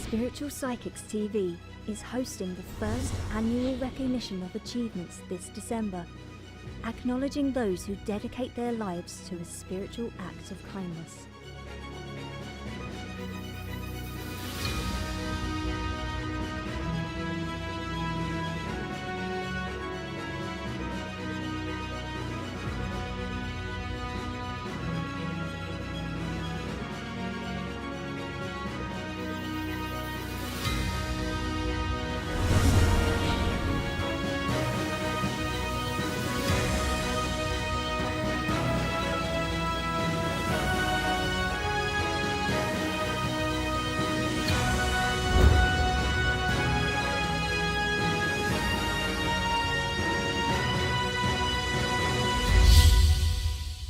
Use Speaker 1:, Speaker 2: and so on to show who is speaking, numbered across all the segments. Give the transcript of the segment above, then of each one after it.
Speaker 1: Spiritual Psychics TV is hosting the first annual recognition of achievements this December, acknowledging those who dedicate their lives to a spiritual act of kindness.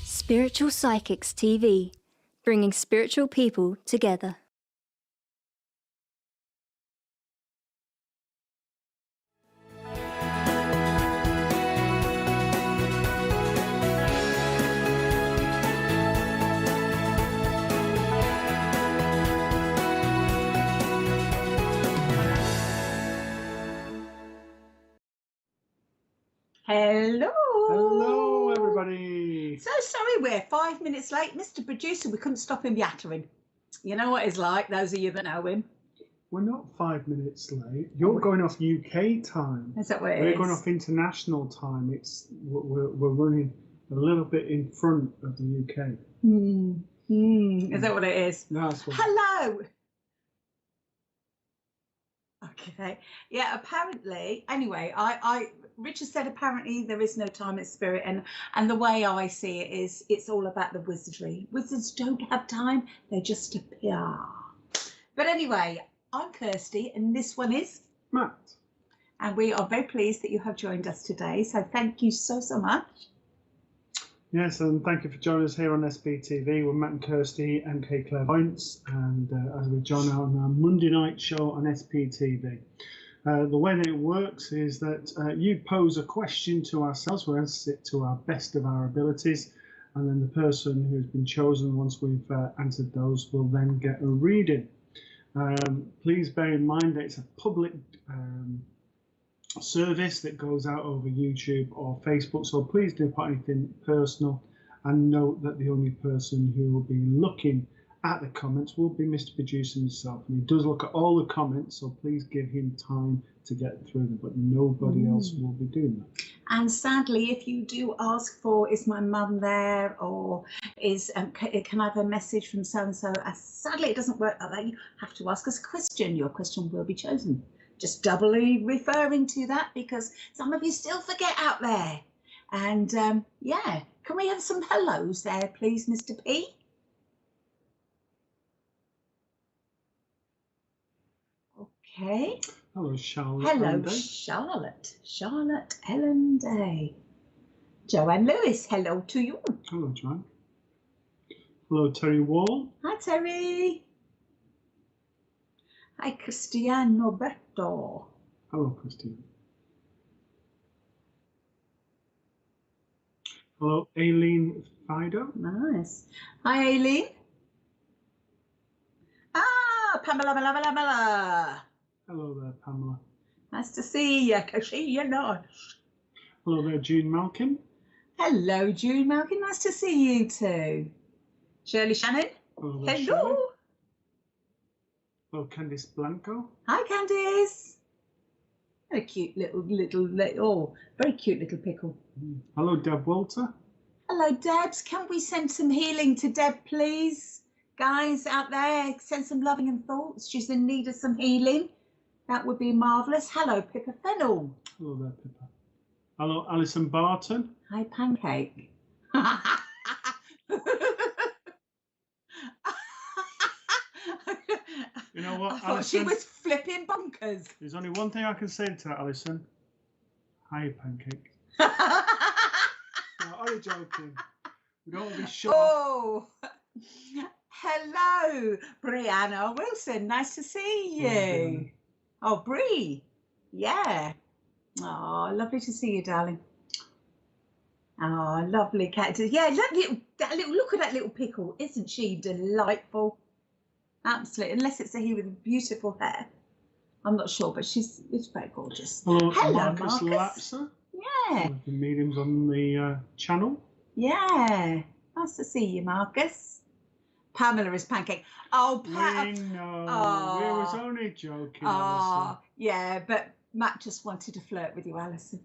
Speaker 1: Spiritual Psychics TV, bringing spiritual people together.
Speaker 2: Hello.
Speaker 3: Hello, everybody.
Speaker 2: So sorry we're 5 minutes late. Mr. Producer, we couldn't stop him yattering. You know what he's like, those of you that know him.
Speaker 3: We're not 5 minutes late. You're going off UK time.
Speaker 2: Is that what it is?
Speaker 3: We're going off international time. We're running a little bit in front of the UK.
Speaker 2: Is that what it is?
Speaker 3: That's what.
Speaker 2: Hello. Okay. Yeah, apparently. Anyway, Richard said apparently there is no time in spirit, and the way I see it is it's all about the wizardry. Wizards don't have time, they just appear. But anyway, I'm Kirsty and this one is
Speaker 3: Matt.
Speaker 2: And we are very pleased that you have joined us today. So thank you so much.
Speaker 3: Yes, and thank you for joining us here on SBTV. We're Matt and Kirsty, MK Clairvoyance, and as we join on our Monday night show on SPTV. The way that it works is that you pose a question to ourselves, we answer it to our best of our abilities, and then the person who's been chosen, once we've answered those, will then get a reading. Please bear in mind that it's a public service that goes out over YouTube or Facebook, so please do put anything personal, and note that the only person who will be looking at the comments will be Mr. Producer himself, and he does look at all the comments, so please give him time to get through them, but nobody else will be doing that.
Speaker 2: And sadly, if you do ask for, is my mum there, or is can I have a message from so-and-so, sadly it doesn't work like that. You have to ask us a question. Your question will be chosen. Just doubly referring to that because some of you still forget out there. And yeah, can we have some hellos there, please, Mr. P? Okay.
Speaker 3: Hello, Charlotte.
Speaker 2: Hello, Charlotte. Charlotte Ellen Day. Joanne Lewis, hello to you.
Speaker 3: Hello, Joanne. Hello, Terry Wall.
Speaker 2: Hi, Terry. Hi, Cristiano Berto.
Speaker 3: Hello, Christine. Hello, Aileen Fido.
Speaker 2: Nice. Hi, Aileen. Ah, Pamela.
Speaker 3: Hello there, Pamela.
Speaker 2: Nice to see you. Nice.
Speaker 3: Hello there, June Malkin.
Speaker 2: Hello, June Malkin. Nice to see you too. Shirley Shannon.
Speaker 3: Hello there,
Speaker 2: Hello.
Speaker 3: Shirley. Hello, Candice Blanco.
Speaker 2: Hi, Candice. A cute little, oh, very cute little pickle.
Speaker 3: Hello, Deb Walter.
Speaker 2: Hello, Debs. Can we send some healing to Deb, please? Guys out there, send some loving and thoughts. She's in need of some healing. That would be marvellous. Hello, Pippa Fennell.
Speaker 3: Hello there, Pippa. Hello, Alison Barton.
Speaker 2: Hi, Pancake.
Speaker 3: You know what,
Speaker 2: I thought
Speaker 3: Alison?
Speaker 2: she was flipping bonkers.
Speaker 3: There's only one thing I can say to that, Alison. Hi, Pancake. No, only joking. We don't want to be short.
Speaker 2: Oh, hello, Brianna Wilson. Nice to see you. Oh, Bree. Yeah. Oh, lovely to see you, darling. Oh, lovely cat. Yeah, look at that little pickle. Isn't she delightful? Absolutely. Unless it's a he with beautiful hair. I'm not sure, but it's very gorgeous.
Speaker 3: Hello,
Speaker 2: Marcus.
Speaker 3: Lapser.
Speaker 2: Yeah.
Speaker 3: The mediums on the channel.
Speaker 2: Yeah. Nice to see you, Marcus. Pamela is pancake. Oh,
Speaker 3: We know. We was only joking, Alison.
Speaker 2: Yeah, but Matt just wanted to flirt with you, Alison.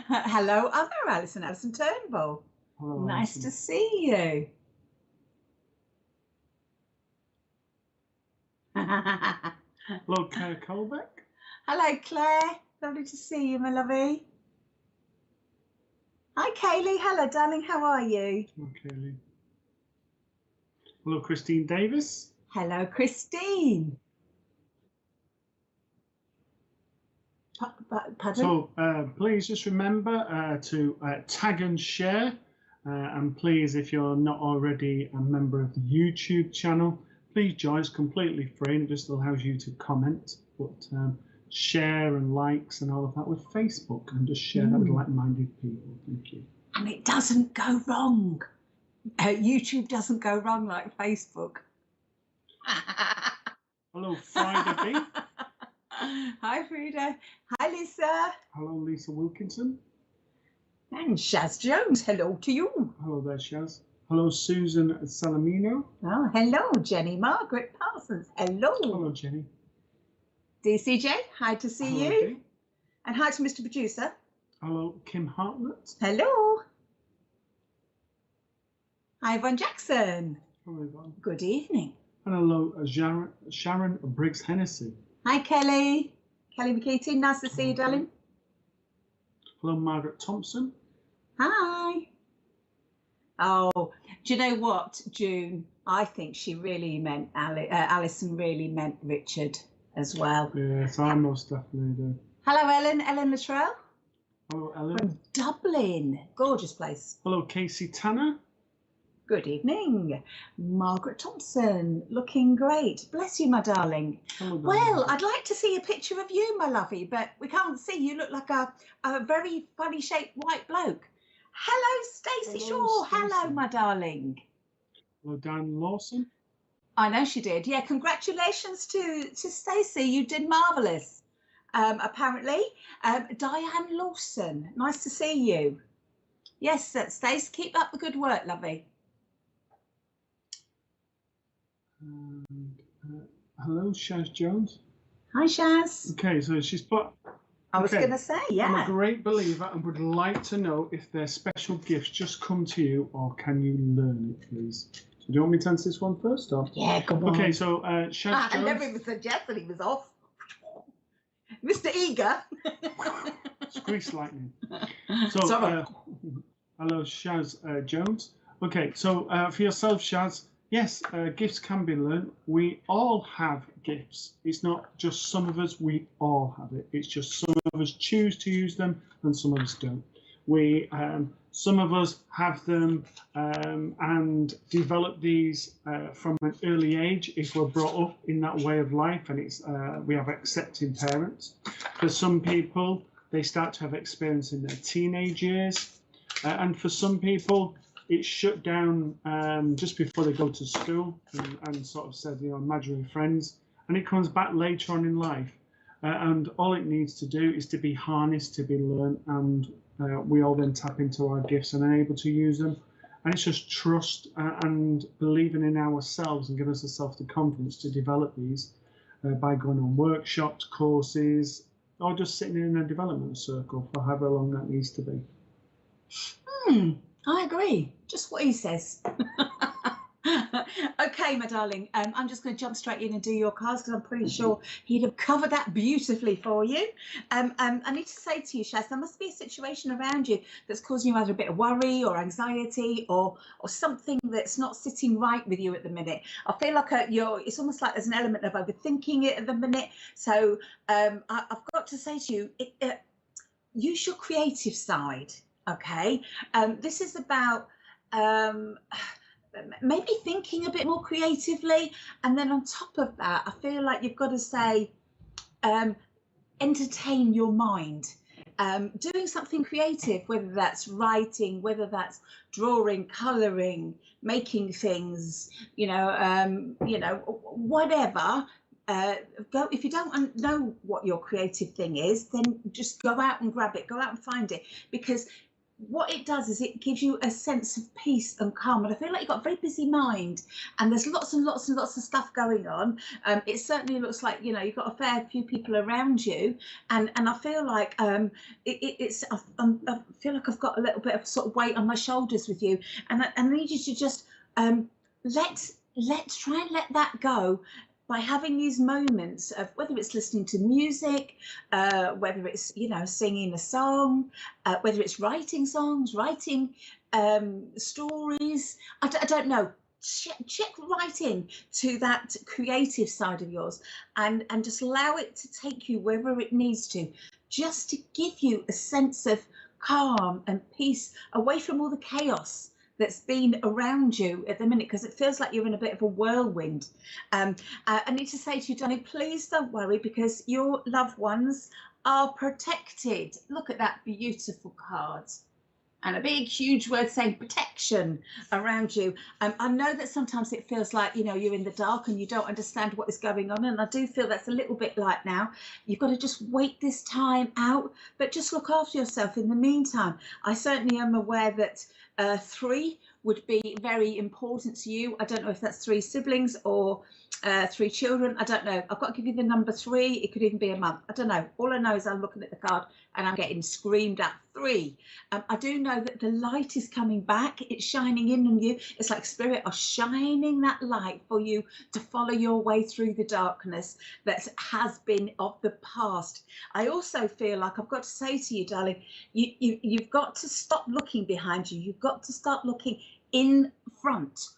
Speaker 2: Hello, other Alison Turnbull.
Speaker 3: Hello,
Speaker 2: Nice
Speaker 3: Alison.
Speaker 2: to see you.
Speaker 3: Hello, Claire Colbeck.
Speaker 2: Hello, Claire. Lovely to see you, my lovey. Hi, Kayleigh. Hello, darling. How are you?
Speaker 3: Okay. Hello, Christine Davis.
Speaker 2: Hello, Christine. Pardon?
Speaker 3: So please just remember to tag and share. And please, if you're not already a member of the YouTube channel, please join. It's completely free and it just allows you to comment. But share and likes and all of that with Facebook, and just share that with like-minded people. Thank you.
Speaker 2: And it doesn't go wrong. YouTube doesn't go wrong like Facebook.
Speaker 3: Hello, Frida B.
Speaker 2: Hi, Frida. Hi, Lisa.
Speaker 3: Hello, Lisa Wilkinson.
Speaker 2: And Shaz Jones. Hello to you.
Speaker 3: Hello there, Shaz. Hello, Susan Salamino.
Speaker 2: Oh, hello, Jenny Margaret Parsons. Hello.
Speaker 3: Hello, Jenny.
Speaker 2: DCJ, hi to see
Speaker 3: Hello,
Speaker 2: you.
Speaker 3: Dee.
Speaker 2: And hi to Mr. Producer.
Speaker 3: Hello, Kim Hartnett.
Speaker 2: Hello. Hi, Yvonne Jackson.
Speaker 3: Hello, Yvonne.
Speaker 2: Good evening.
Speaker 3: And hello, Sharon Briggs Hennessy.
Speaker 2: Hi, Kelly. Kelly McKeating, nice to see you, darling.
Speaker 3: Hello, Margaret Thompson.
Speaker 2: Hi. Oh, do you know what, June? I think she really meant Alison really meant Richard as well.
Speaker 3: Yes, I most definitely do.
Speaker 2: Hello, Ellen. Ellen Luttrell.
Speaker 3: Hello, Ellen.
Speaker 2: From Dublin. Gorgeous place.
Speaker 3: Hello, Casey Tanner.
Speaker 2: Good evening. Margaret Thompson. Looking great. Bless you, my darling.
Speaker 3: Hello,
Speaker 2: Well, I'd like to see a picture of you, my lovey, but we can't see. You look like a very funny shaped white bloke. Hello, Stacey Shaw.
Speaker 3: Stacey.
Speaker 2: Hello, my darling.
Speaker 3: Hello, Dan Lawson.
Speaker 2: I know she did. Yeah, congratulations to Stacey. You did marvellous. Apparently. Diane Lawson. Nice to see you. Yes, Stacey, keep up the good work, lovey.
Speaker 3: Hello, Shaz Jones.
Speaker 2: Hi, Shaz.
Speaker 3: Okay, so she's put.
Speaker 2: I was going to say, yeah.
Speaker 3: I'm a great believer and would like to know if their special gifts just come to you or can you learn it, please? So do you want me to answer this one first? Or?
Speaker 2: Yeah, come on.
Speaker 3: Okay, so Shaz Jones.
Speaker 2: I never even suggested he was off. Mr. Eager.
Speaker 3: Grease lightning. So, hello, Shaz Jones. Okay, so for yourself, Shaz, yes, gifts can be learned. We all have gifts. It's not just some of us, we all have it. It's just some of us choose to use them and some of us don't. Some of us have them and develop these from an early age if we're brought up in that way of life, and it's we have accepting parents. For some people, they start to have experience in their teenage years, and for some people, it's shut down just before they go to school and sort of said, you know, imaginary friends, and it comes back later on in life. And all it needs to do is to be harnessed, to be learned, and we all then tap into our gifts and are able to use them. And it's just trust and believing in ourselves and giving us the confidence to develop these by going on workshops, courses, or just sitting in a development circle for however long that needs to be.
Speaker 2: I agree. Just what he says. Okay, my darling. I'm just going to jump straight in and do your cards because I'm pretty sure he'd have covered that beautifully for you. I need to say to you, Shaz, there must be a situation around you that's causing you either a bit of worry or anxiety or something that's not sitting right with you at the minute. I feel like it's almost like there's an element of overthinking it at the minute. So I've got to say to you, use your creative side. Okay, this is about maybe thinking a bit more creatively, and then on top of that, I feel like you've got to say entertain your mind. doing something creative, whether that's writing, whether that's drawing, colouring, making things, whatever. Go, if you don't know what your creative thing is, then just go out and grab it, go out and find it, because what it does is it gives you a sense of peace and calm. And I feel like you've got a very busy mind and there's lots and lots and lots of stuff going on. It certainly looks like, you've got a fair few people around you. And I feel like I feel like I've got a little bit of sort of weight on my shoulders with you. And I need you to just let's try and let that go, by having these moments of whether it's listening to music, whether it's, singing a song, whether it's writing songs, writing stories, I don't know. Check right in to that creative side of yours and just allow it to take you wherever it needs to, just to give you a sense of calm and peace away from all the chaos that's been around you at the minute, because it feels like you're in a bit of a whirlwind. I need to say to you, Donnie, please don't worry, because your loved ones are protected. Look at that beautiful card. And a big, huge word saying protection around you. I know that sometimes it feels like, you're in the dark and you don't understand what is going on. And I do feel that's a little bit like now. You've got to just wait this time out, but just look after yourself in the meantime. I certainly am aware that 3 would be very important to you. I don't know if that's 3 siblings or 3 children. I don't know. I've got to give you the number 3. It could even be a month. I don't know. All I know is I'm looking at the card and I'm getting screamed at 3. I do know that the light is coming back. It's shining in on you. It's like spirit are shining that light for you to follow your way through the darkness that has been of the past. I also feel like I've got to say to you, darling, you've got to stop looking behind you. You've got to start looking in front.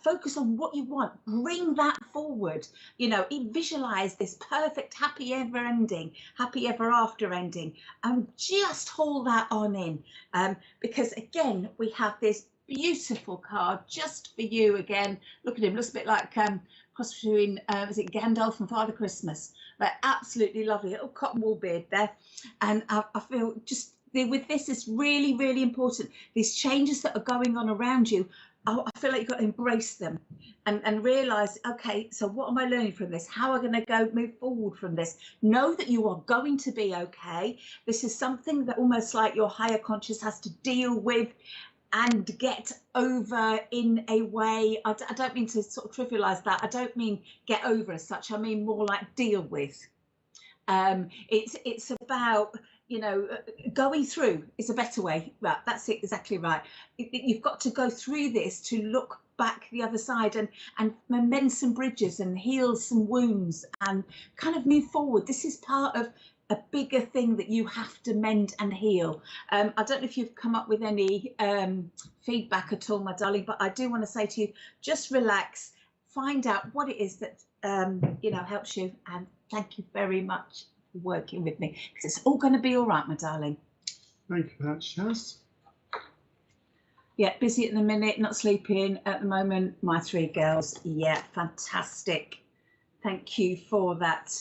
Speaker 2: Focus on what you want, bring that forward, visualize this perfect happy ever ending, happy ever after ending, and just hold that on in, because again we have this beautiful card just for you. Again, look at him, looks a bit like cross between is it Gandalf and Father Christmas, like absolutely lovely little cotton wool beard there. And I feel just with this, it's really, really important, these changes that are going on around you. I feel like you've got to embrace them and realise, okay, so what am I learning from this? How am I going to move forward from this? Know that you are going to be okay. This is something that almost like your higher conscious has to deal with and get over in a way. I don't mean to sort of trivialise that. I don't mean get over as such. I mean more like deal with. It's about, going through is a better way. Right, that's it, exactly right. You've got to go through this to look back the other side and mend some bridges and heal some wounds and kind of move forward. This is part of a bigger thing that you have to mend and heal. I don't know if you've come up with any feedback at all, my darling, but I do want to say to you, just relax, find out what it is that helps you, and thank you very much for working with me, because it's all going to be all right, my darling.
Speaker 3: Thank you for that, Shaz.
Speaker 2: Yeah, busy at the minute, not sleeping at the moment. My 3 girls. Yeah, fantastic. Thank you for that.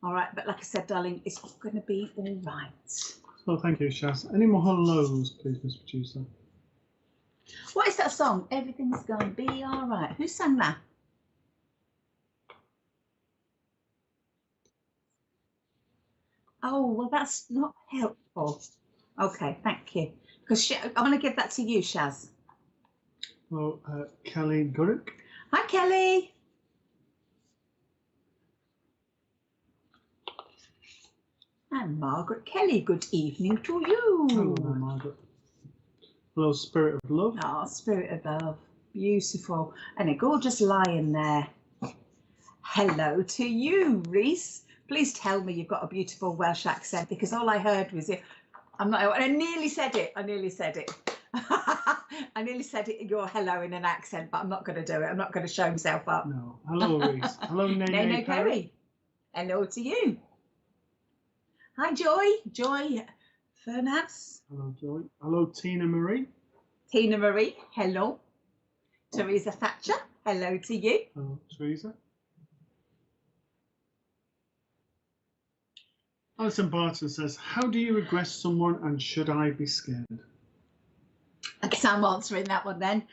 Speaker 2: All right, but like I said, darling, it's all going to be all right.
Speaker 3: Well, thank you, Shaz. Any more hellos, please, Miss Producer?
Speaker 2: What is that song? Everything's going to be all right. Who sang that? Oh, well, that's not helpful. Okay, thank you. Because I'm going to give that to you, Shaz.
Speaker 3: Well, Kayleigh Gurrick.
Speaker 2: Hi, Kelly. And Margaret Kelly, good evening to you.
Speaker 3: Hello there, Margaret. Hello, Spirit of Love.
Speaker 2: Oh, Spirit of Love. Beautiful. And a gorgeous lion there. Hello to you, Reese. Please tell me you've got a beautiful Welsh accent, because all I heard was it. I nearly said it. I nearly said it. I nearly said it, your hello in an accent, but I'm not going to do it. I'm not going to show myself up.
Speaker 3: No. Hello, Reese. Hello, Nene
Speaker 2: Perry. Hello to you. Hi, Joy. Joy Furnhouse.
Speaker 3: Hello, Joy. Hello, Tina Marie.
Speaker 2: Tina Marie. Hello. Teresa Thatcher. Hello to you.
Speaker 3: Hello, Teresa. Alison Barton says, how do you regress someone and should I be scared?
Speaker 2: I guess I'm answering that one then.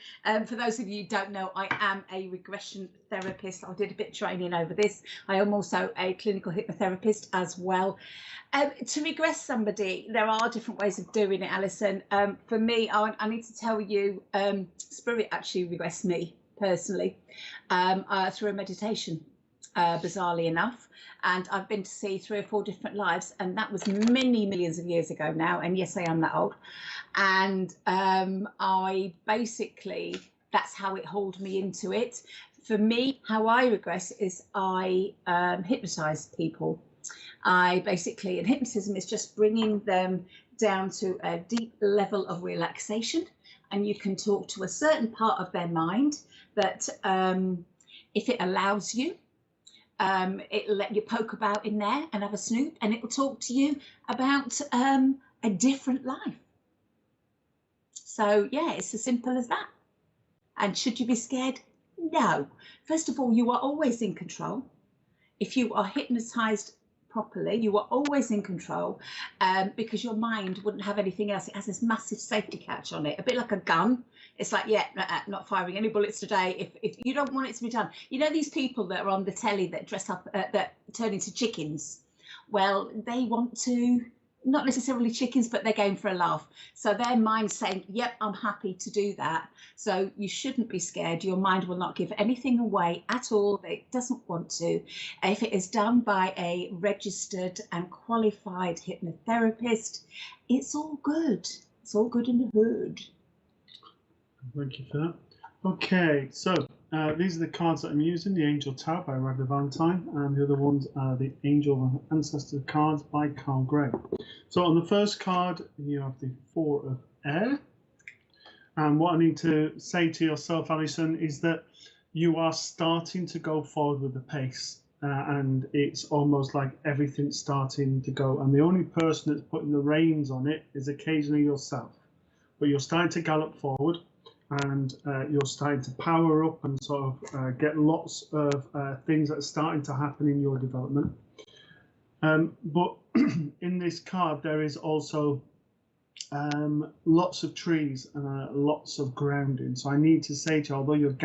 Speaker 2: For those of you who don't know, I am a regression therapist. I did a bit of training over this. I am also a clinical hypnotherapist as well. To regress somebody, there are different ways of doing it, Alison. For me, I need to tell you, Spirit actually regressed me personally through a meditation, bizarrely enough. And I've been to see 3 or 4 different lives, and that was many millions of years ago now. And yes, I am that old. And I basically, that's how it hauled me into it. For me, how I regress is I hypnotize people. And hypnotism is just bringing them down to a deep level of relaxation. And you can talk to a certain part of their mind that if it allows you, it'll let you poke about in there and have a snoop, and it will talk to you about a different life. So yeah, it's as simple as that. And should you be scared? No. First of all, you are always in control. If you are hypnotized properly, you are always in control, because your mind wouldn't have anything else. It has this massive safety catch on it, a bit like a gun. It's like, yeah, not firing any bullets today if you don't want it to be done. You know these people that are on the telly that dress up, that turn into chickens? Well, they want to, not necessarily chickens, but they're going for a laugh. So their mind's saying, yep, I'm happy to do that. So you shouldn't be scared. Your mind will not give anything away at all that it doesn't want to. If it is done by a registered and qualified hypnotherapist, it's all good. It's all good in the hood.
Speaker 3: Thank you for that. Okay, so these are the cards that I'm using. The Angel Tower by Rodger Valentine, and the other ones are the Angel of Ancestor cards by Carl Gray. So on the first card, you have the 4 of Air. And what I need to say to yourself, Alison, is that you are starting to go forward with the pace. And it's almost like everything's starting to go. And the only person that's putting the reins on it is occasionally yourself. But you're starting to gallop forward. And you're starting to power up and sort of get lots of things that are starting to happen in your development. But in this card, there is also lots of trees and lots of grounding. So I need to say to you, although you're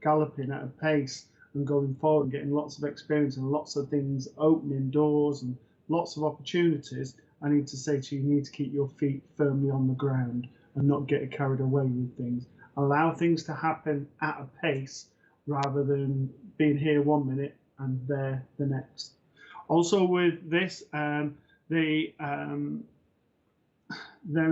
Speaker 3: galloping at a pace and going forward and getting lots of experience and lots of things opening doors and lots of opportunities, I need to say to you, you need to keep your feet firmly on the ground and not get carried away with things. Allow things to happen at a pace rather than being here 1 minute and there the next. Also with this, there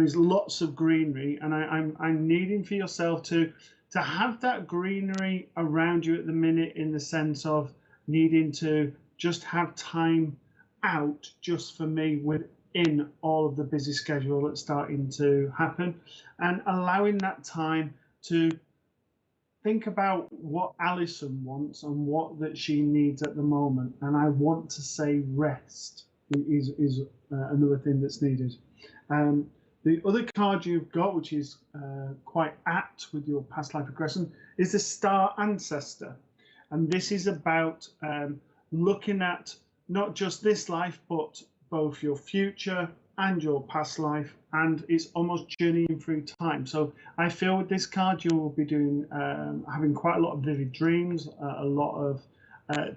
Speaker 3: is lots of greenery, and I'm needing for yourself to have that greenery around you at the minute, in the sense of needing to just have time out just for me within all of the busy schedule that's starting to happen, and allowing that time to think about what Alison wants and what that she needs at the moment. And I want to say rest is another thing that's needed. The other card you've got, which is quite apt with your past life regression, is the Star Ancestor. And this is about looking at not just this life, but both your future and your past life, and it's almost journeying through time. So I feel with this card you will be doing having quite a lot of vivid dreams, a lot of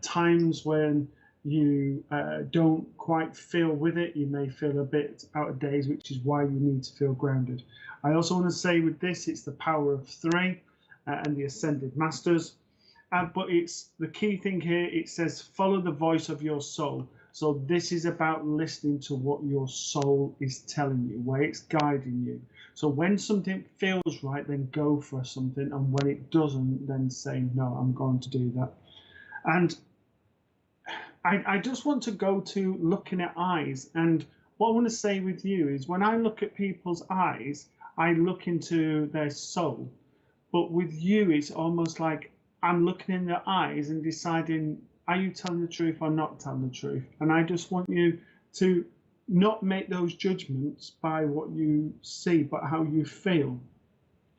Speaker 3: times when you don't quite feel with it. You may feel a bit out of days, which is why you need to feel grounded. I also want to say with this, it's the power of 3 and the Ascended Masters, but it's the key thing here. It says follow the voice of your soul. So this is about listening to what your soul is telling you, where it's guiding you. So when something feels right, then go for something. And when it doesn't, then say, no, I'm going to do that. And I just want to go to looking at eyes. And what I want to say with you is when I look at people's eyes, I look into their soul. But with you, it's almost like I'm looking in their eyes and deciding, are you telling the truth or not telling the truth? And I just want you to not make those judgments by what you see, but how you feel.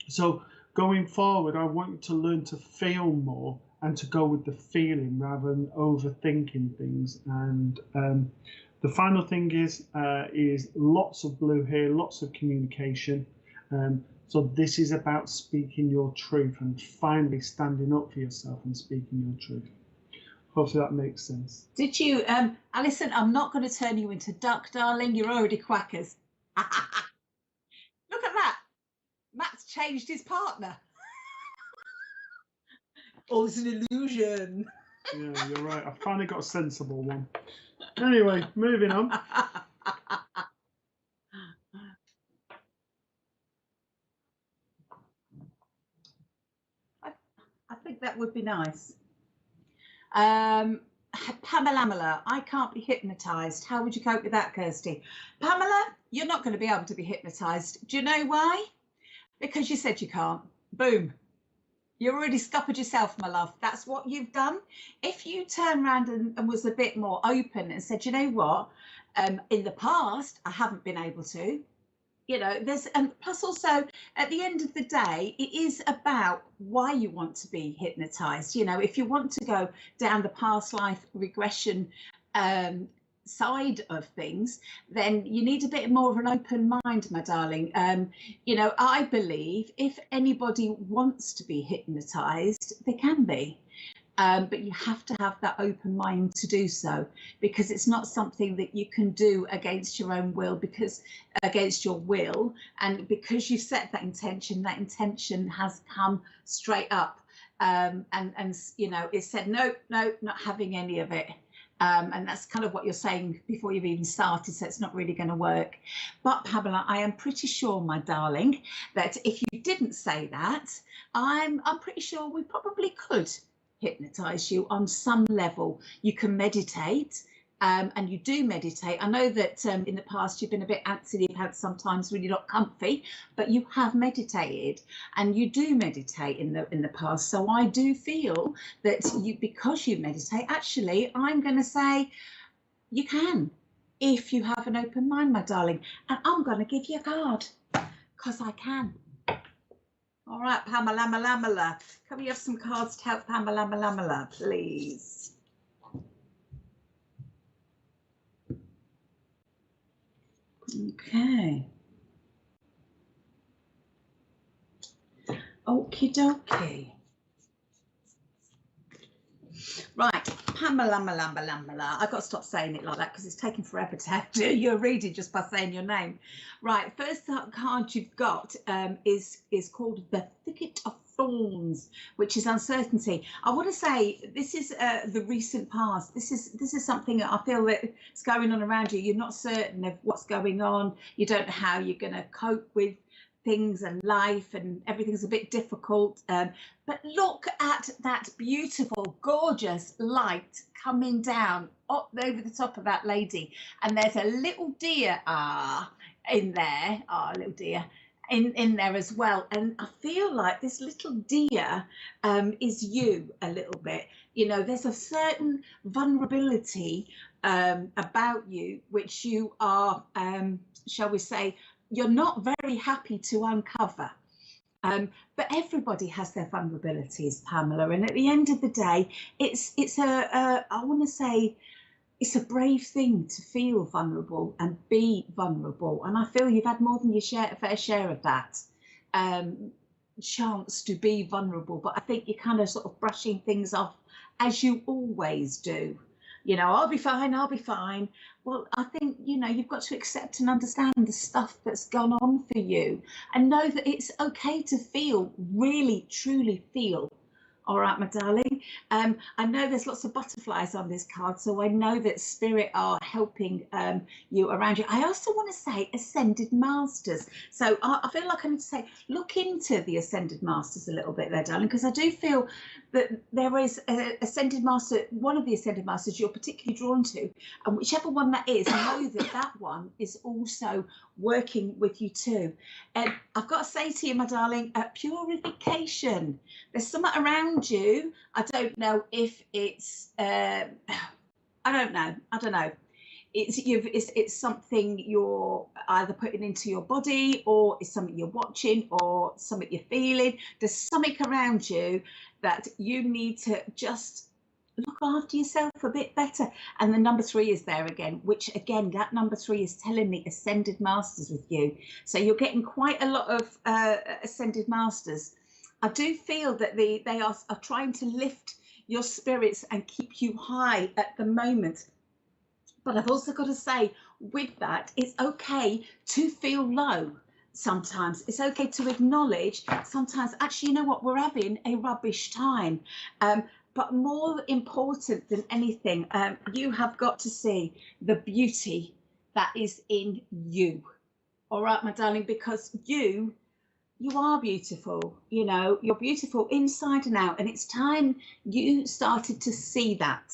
Speaker 3: So going forward, I want you to learn to feel more and to go with the feeling rather than overthinking things. And The final thing is lots of blue here, lots of communication. So this is about speaking your truth and finally standing up for yourself and speaking your truth. Hopefully that makes sense.
Speaker 2: Did you, Alison, I'm not going to turn you into duck, darling. You're already quackers. Look at that. Matt's changed his partner. Oh, it's an illusion.
Speaker 3: Yeah, you're right. I finally got a sensible one. Anyway, moving on.
Speaker 2: I think that would be nice. Pamela, I can't be hypnotised. How would you cope with that, Kirsty? Pamela, you're not going to be able to be hypnotised. Do you know why? Because you said you can't. Boom. You already scuppered yourself, my love. That's what you've done. If you turned around and was a bit more open and said, you know what, in the past, I haven't been able to, you know, there's, and plus also at the end of the day, it is about why you want to be hypnotized. You know, if you want to go down the past life regression side of things, then you need a bit more of an open mind, my darling. You know, I believe if anybody wants to be hypnotized, they can be. But you have to have that open mind to do so, because it's not something that you can do against your own will, because against your will, and because you've set that intention has come straight up, and you know, it said no, not having any of it. And that's kind of what you're saying before you've even started, so it's not really going to work. But Pamela, I am pretty sure, my darling, that if you didn't say that, I'm pretty sure we probably could hypnotize you on some level. You can meditate, and you do meditate. I know that in the past you've been a bit antsy, you've had sometimes really not comfy, but you have meditated, and you do meditate in the past. So I do feel that you, because you meditate, actually, I'm going to say you can, if you have an open mind, my darling. And I'm going to give you a card, because I can. All right, Pamela, can we have some cards to help Pamela, please? Okay. Okie dokie. Right, Pamela, I've got to stop saying it like that because it's taking forever to have to your reading just by saying your name. Right, first card you've got is called the Thicket of Thorns, which is uncertainty. I want to say this is the recent past. This is something that I feel that is going on around you. You're not certain of what's going on. You don't know how you're going to cope with things and life, and everything's a bit difficult. But look at that beautiful, gorgeous light coming down up over the top of that lady, and there's a little deer in there. Little deer in there as well. And I feel like this little deer is you a little bit. You know, there's a certain vulnerability about you which you are, shall we say, you're not very happy to uncover. But everybody has their vulnerabilities, Pamela, and at the end of the day, it's I want to say it's a brave thing to feel vulnerable and be vulnerable, and I feel you've had more than your fair share of that chance to be vulnerable. But I think you're kind of sort of brushing things off, as you always do. You know, I'll be fine. Well, I think, you know, you've got to accept and understand the stuff that's gone on for you, and know that it's okay to feel, really, truly feel. All right, my darling. I know there's lots of butterflies on this card, so I know that spirit are helping you around you. I also want to say ascended masters. So I feel like I need to say, look into the ascended masters a little bit there, darling, because I do feel that there is a ascended master, one of the ascended masters you're particularly drawn to, and whichever one that is, know that that one is also working with you too. And I've got to say to you, my darling, purification. There's something around you. I don't know if it's I don't know. It's something you're either putting into your body, or it's something you're watching, or something you're feeling. There's something around you that you need to just look after yourself a bit better. And the number 3 is there again, which again, that number 3 is telling me ascended masters with you. So you're getting quite a lot of ascended masters. I do feel that they are trying to lift your spirits and keep you high at the moment. But I've also got to say, with that, it's okay to feel low. Sometimes it's okay to acknowledge sometimes, actually, you know what, we're having a rubbish time. But more important than anything, you have got to see the beauty that is in you. All right, my darling, because you are beautiful. You know, you're beautiful inside and out. And it's time you started to see that,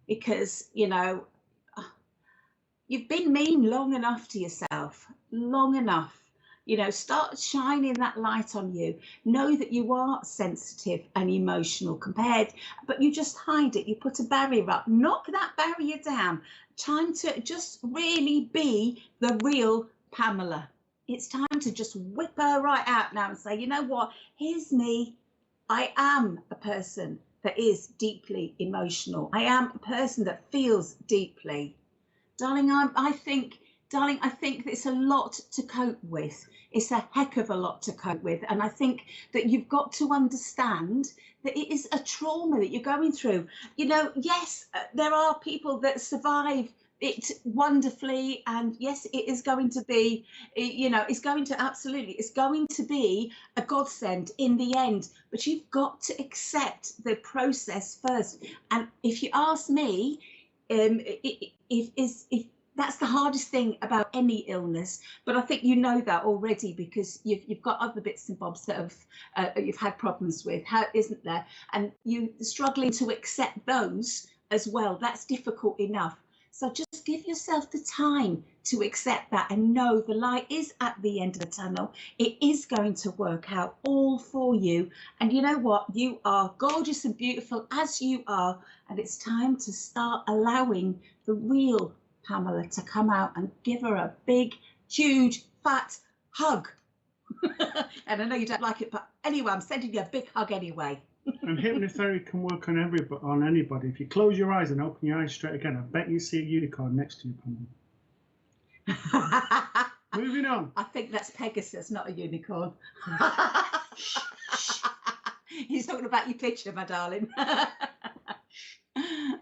Speaker 2: because, you know, you've been mean long enough to yourself, long enough. You know, start shining that light on you. Know that you are sensitive and emotional but you just hide it. You put a barrier up. Knock that barrier down. Time to just really be the real Pamela. It's time to just whip her right out now and say, you know what? Here's me. I am a person that is deeply emotional. I am a person that feels deeply. Darling, I think it's a lot to cope with. It's a heck of a lot to cope with. And I think that you've got to understand that it is a trauma that you're going through. You know, yes, there are people that survive it wonderfully. And yes, it is going to be, you know, it's going to be a godsend in the end. But you've got to accept the process first. And if you ask me, if that's the hardest thing about any illness, but I think you know that already because you've got other bits and bobs that have you've had problems with, isn't there? And you struggling to accept those as well. That's difficult enough. So just give yourself the time to accept that and know the light is at the end of the tunnel. It is going to work out all for you. And you know what? You are gorgeous and beautiful as you are. And it's time to start allowing the real Pamela to come out and give her a big, huge, fat hug. And I know you don't like it, but anyway, I'm sending you a big hug anyway.
Speaker 3: And hypnotherapy can work on anybody. If you close your eyes and open your eyes straight again, I bet you see a unicorn next to you, Pamela. Moving on.
Speaker 2: I think that's Pegasus, not a unicorn. He's talking about your picture, my darling.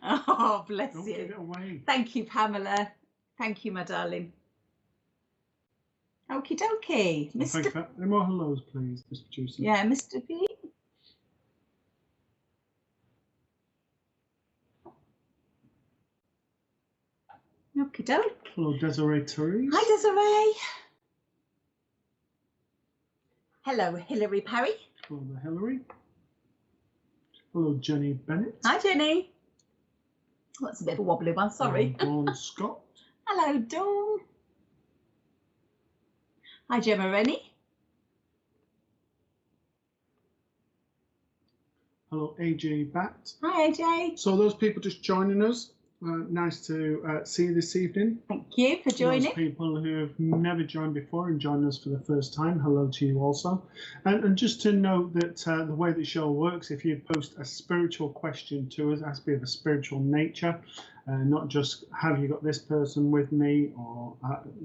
Speaker 2: Oh, bless
Speaker 3: Don't
Speaker 2: you.
Speaker 3: give it away.
Speaker 2: Thank you, Pamela. Thank you, my darling. Okie dokie. Mr.
Speaker 3: Any more hellos, please, Mr. Producer?
Speaker 2: Yeah, Mr. B. Okie doke.
Speaker 3: Hello, Desiree Therese.
Speaker 2: Hi, Desiree. Hello, Hilary Parry.
Speaker 3: Hello, Hillary. Hello, Jenny Bennett.
Speaker 2: Hi, Jenny. Oh, that's a bit of a wobbly one, sorry.
Speaker 3: Hello, Dawn Scott.
Speaker 2: Hello, Dawn. Hi, Gemma Rennie.
Speaker 3: Hello, AJ Bat.
Speaker 2: Hi, AJ.
Speaker 3: So those people just joining us, nice to see you this evening.
Speaker 2: Thank you for joining.
Speaker 3: Those people who have never joined before and joined us for the first time, hello to you also. And just to note that the way the show works, if you post a spiritual question to us, it has to be of a spiritual nature, not just have you got this person with me, or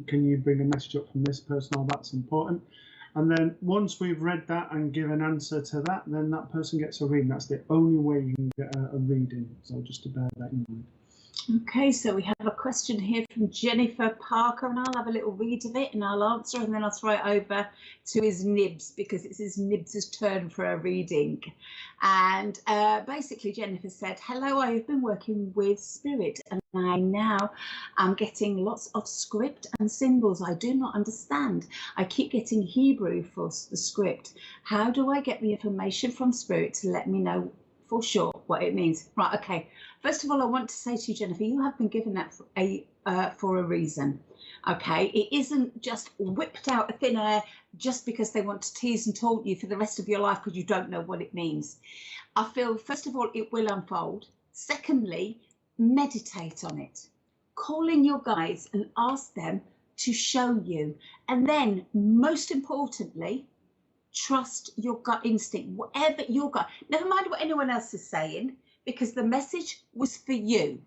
Speaker 3: can you bring a message up from this person, all that's important. And then once we've read that and give an answer to that, then that person gets a reading. That's the only way you can get a reading. So just to bear that in mind.
Speaker 2: Okay, so we have a question here from Jennifer Parker, and I'll have a little read of it and I'll answer, and then I'll throw it over to his Nibs because it's his Nibs' turn for a reading. And basically Jennifer said, hello, I have been working with spirit and I now am getting lots of script and symbols I do not understand. I keep getting Hebrew for the script. How do I get the information from spirit to let me know for sure what it means? Right, okay. First of all, I want to say to you, Jennifer, you have been given that for a reason. Okay, it isn't just whipped out of thin air just because they want to tease and taunt you for the rest of your life because you don't know what it means. I feel, first of all, it will unfold. Secondly, meditate on it. Call in your guides and ask them to show you. And then, most importantly, trust your gut instinct, whatever your gut. Never mind what anyone else is saying. because the message was for you.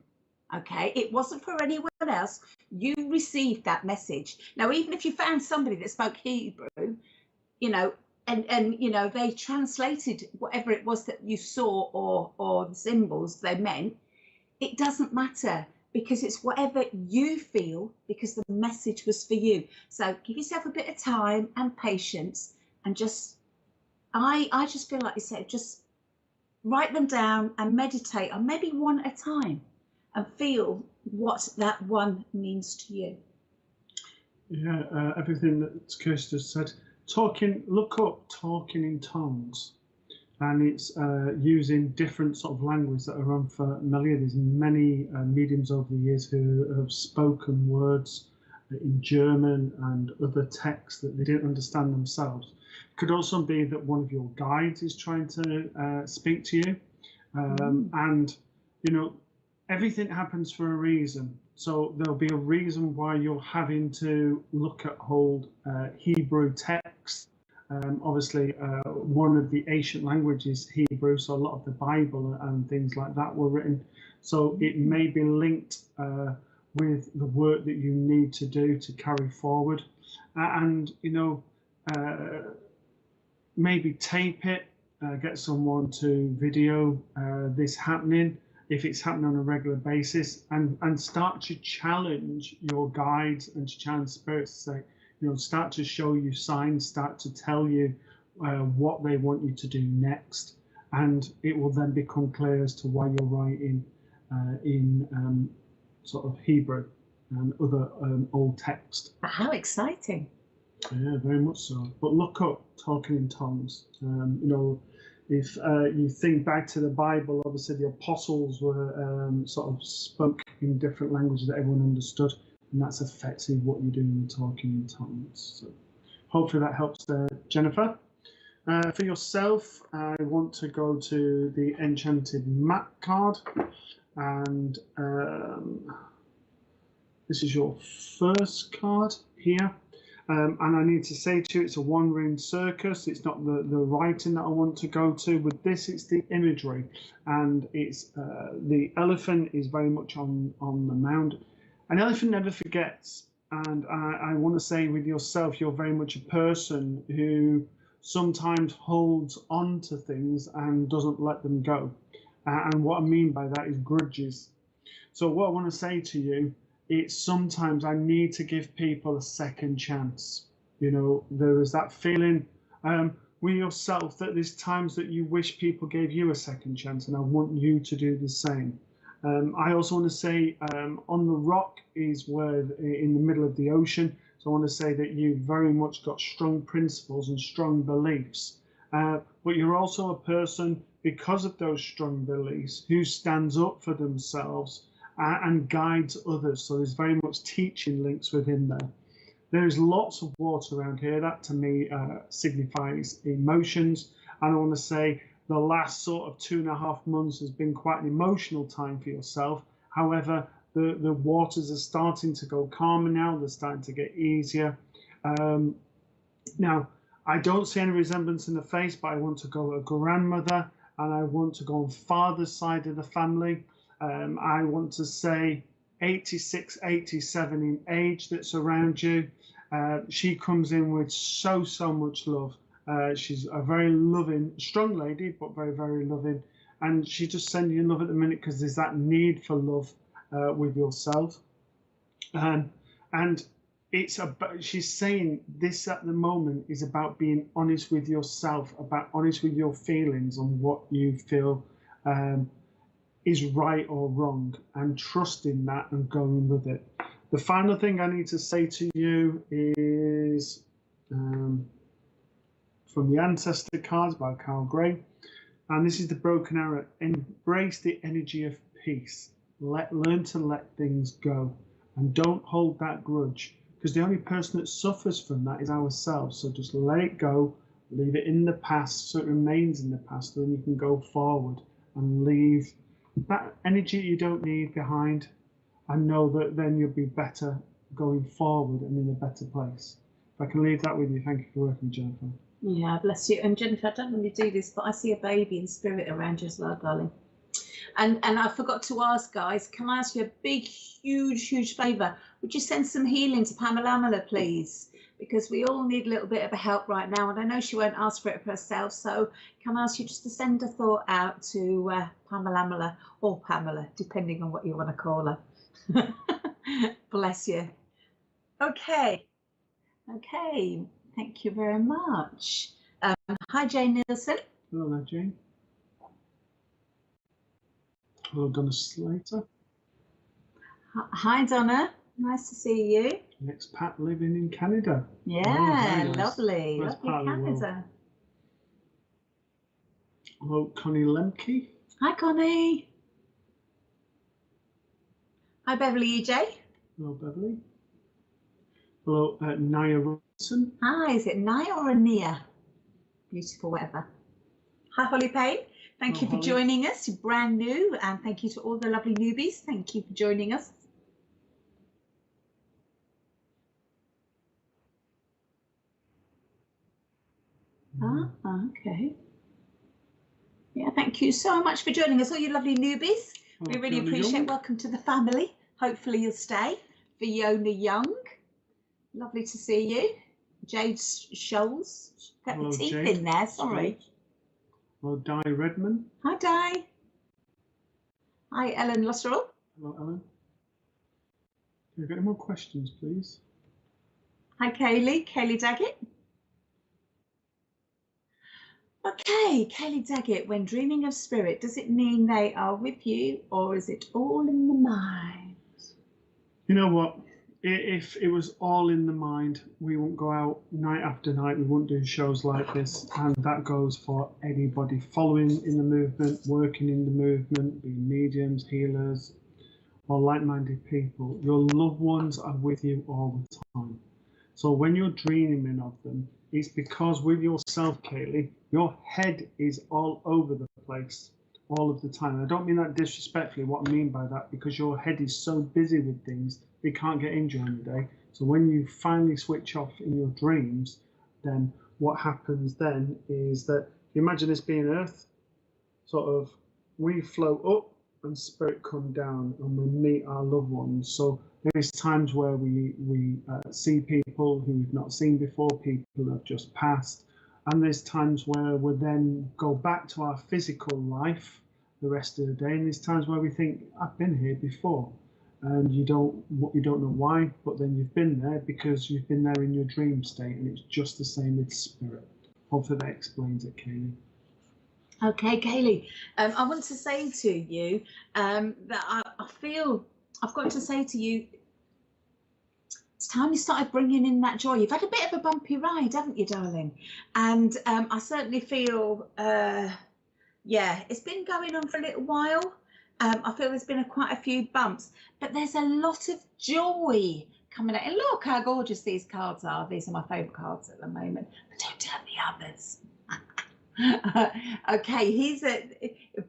Speaker 2: Okay, it wasn't for anyone else. You received that message. Now, even if you found somebody that spoke Hebrew, you know, and you know, they translated whatever it was that you saw or the symbols they meant, it doesn't matter, because it's whatever you feel, because the message was for you. So give yourself a bit of time and patience, and just, I just feel like you said, just write them down and meditate on maybe one at a time, and feel what that one means to you.
Speaker 3: Yeah, everything that Kirsty just said. Look up talking in tongues, and it's using different sort of language that are unfamiliar. There's many mediums over the years who have spoken words in German and other texts that they didn't understand themselves. It could also be that one of your guides is trying to speak to you, and you know, everything happens for a reason. So there'll be a reason why you're having to look at old Hebrew text. Obviously, one of the ancient languages, Hebrew, so a lot of the Bible and things like that were written. So it may be linked with the work that you need to do to carry forward. And, you know, maybe tape it, get someone to video this happening, if it's happening on a regular basis, and start to challenge your guides and to challenge spirits to say, you know, start to show you signs, start to tell you what they want you to do next, and it will then become clear as to why you're writing in sort of Hebrew and other old text.
Speaker 2: How exciting!
Speaker 3: Yeah, very much so. But look up talking in tongues. You know, if you think back to the Bible, obviously the apostles were sort of spoke in different languages that everyone understood, and that's effectively what you're doing in talking in tongues. So hopefully that helps there, Jennifer. For yourself, I want to go to the Enchanted Map card, and this is your first card here. And I need to say to you, it's a one-ring circus. It's not the writing that I want to go to. With this, it's the imagery. And it's the elephant is very much on the mound. An elephant never forgets. And I want to say with yourself, you're very much a person who sometimes holds on to things and doesn't let them go. And what I mean by that is grudges. So what I want to say to you, it's sometimes I need to give people a second chance. You know, there is that feeling with yourself that there's times that you wish people gave you a second chance, and I want you to do the same. I also want to say on the rock is where in the middle of the ocean. So I want to say that you've very much got strong principles and strong beliefs. But you're also a person, because of those strong beliefs, who stands up for themselves and guides others. So there's very much teaching links within there. There's lots of water around here. That to me signifies emotions. And I want to say the last sort of 2.5 months has been quite an emotional time for yourself. However, the waters are starting to go calmer now. They're starting to get easier. Now, I don't see any resemblance in the face, but I want to go a grandmother, and I want to go on father's side of the family. I want to say 86, 87 in age that's around you. She comes in with so much love. She's a very loving, strong lady, but very, very loving. And she's just sending you love at the minute because there's that need for love with yourself. And it's about, she's saying this at the moment is about being honest with yourself, about honest with your feelings on what you feel is right or wrong, and trusting that and going with it. The final thing I need to say to you is from the Ancestor cards by Carl Gray, and this is the Broken Arrow. Embrace the energy of peace. Learn to let things go, and don't hold that grudge, because the only person that suffers from that is ourselves. So just let it go, leave it in the past so it remains in the past, so then you can go forward and leave that energy you don't need behind, and know that then you'll be better going forward and in a better place. If I can leave that with you, thank you for working, Jennifer.
Speaker 2: Yeah, bless you. And Jennifer, I don't normally do this, but I see a baby in spirit around you as well, darling. And I forgot to ask, guys, can I ask you a big, huge favour? Would you send some healing to Pamela, please? Because we all need a little bit of a help right now, and I know she won't ask for it for herself. So can I ask you just to send a thought out to Pamela, or Pamela, depending on what you want to call her. Bless you. Okay. Thank you very much. Hi, Jane Nielsen.
Speaker 3: Hello, Jane. Hello, Donna Slater.
Speaker 2: Hi, Donna. Nice to see you.
Speaker 3: An expat living in Canada.
Speaker 2: Yeah,
Speaker 3: nice.
Speaker 2: lovely.
Speaker 3: Nice
Speaker 2: Lovely
Speaker 3: part of the world.
Speaker 2: Canada.
Speaker 3: Hello, Connie Lemke.
Speaker 2: Hi, Connie. Hi, Beverly EJ.
Speaker 3: Hello, Beverly. Hello, Nia Robinson.
Speaker 2: Hi, is it Nia or a Nia? Beautiful, whatever. Hi, Holly Payne. Thank you for
Speaker 3: Holly.
Speaker 2: joining us. You're brand new, and thank you to all the lovely newbies. Thank you for joining us. Okay. Yeah, thank you so much for joining us, all you lovely newbies. We really appreciate it. Welcome to the family. Hopefully you'll stay. Fiona Young, lovely to see you. Jade Scholes, got the teeth Jade. In there, sorry.
Speaker 3: Hello, Di Redman.
Speaker 2: Hi, Di. Hi, Ellen Luttrell.
Speaker 3: Hello, Ellen. Can we get any more questions, please?
Speaker 2: Hi, Kayleigh Daggett. Okay, Kayleigh Daggett, when dreaming of spirit, does it mean they are with you, or is it all in the mind?
Speaker 3: You know what? If it was all in the mind, we wouldn't go out night after night. We wouldn't do shows like this. And that goes for anybody following in the movement, working in the movement, being mediums, healers, or like-minded people. Your loved ones are with you all the time. So when you're dreaming of them, it's because with yourself, Kayleigh, your head is all over the place all of the time. And I don't mean that disrespectfully. What I mean by that, because your head is so busy with things, it can't get in during the day. So when you finally switch off in your dreams, then what happens then is that, imagine this being Earth, sort of, we float up and spirit come down and we meet our loved ones. So there's times where we see people who we've not seen before, people who have just passed. And there's times where we then go back to our physical life the rest of the day. And there's times where we think, I've been here before. And you don't know why, but then you've been there because you've been there in your dream state, and it's just the same with spirit. Hopefully that explains it, Kayleigh.
Speaker 2: Okay, Kayleigh, I want to say to you that I feel I've got to say to you, it's time you started bringing in that joy. You've had a bit of a bumpy ride, haven't you, darling? And I certainly feel, yeah, it's been going on for a little while. I feel there's been quite a few bumps, but there's a lot of joy coming out. And look how gorgeous these cards are. These are my favourite cards at the moment, but don't tell the others. Okay, he's a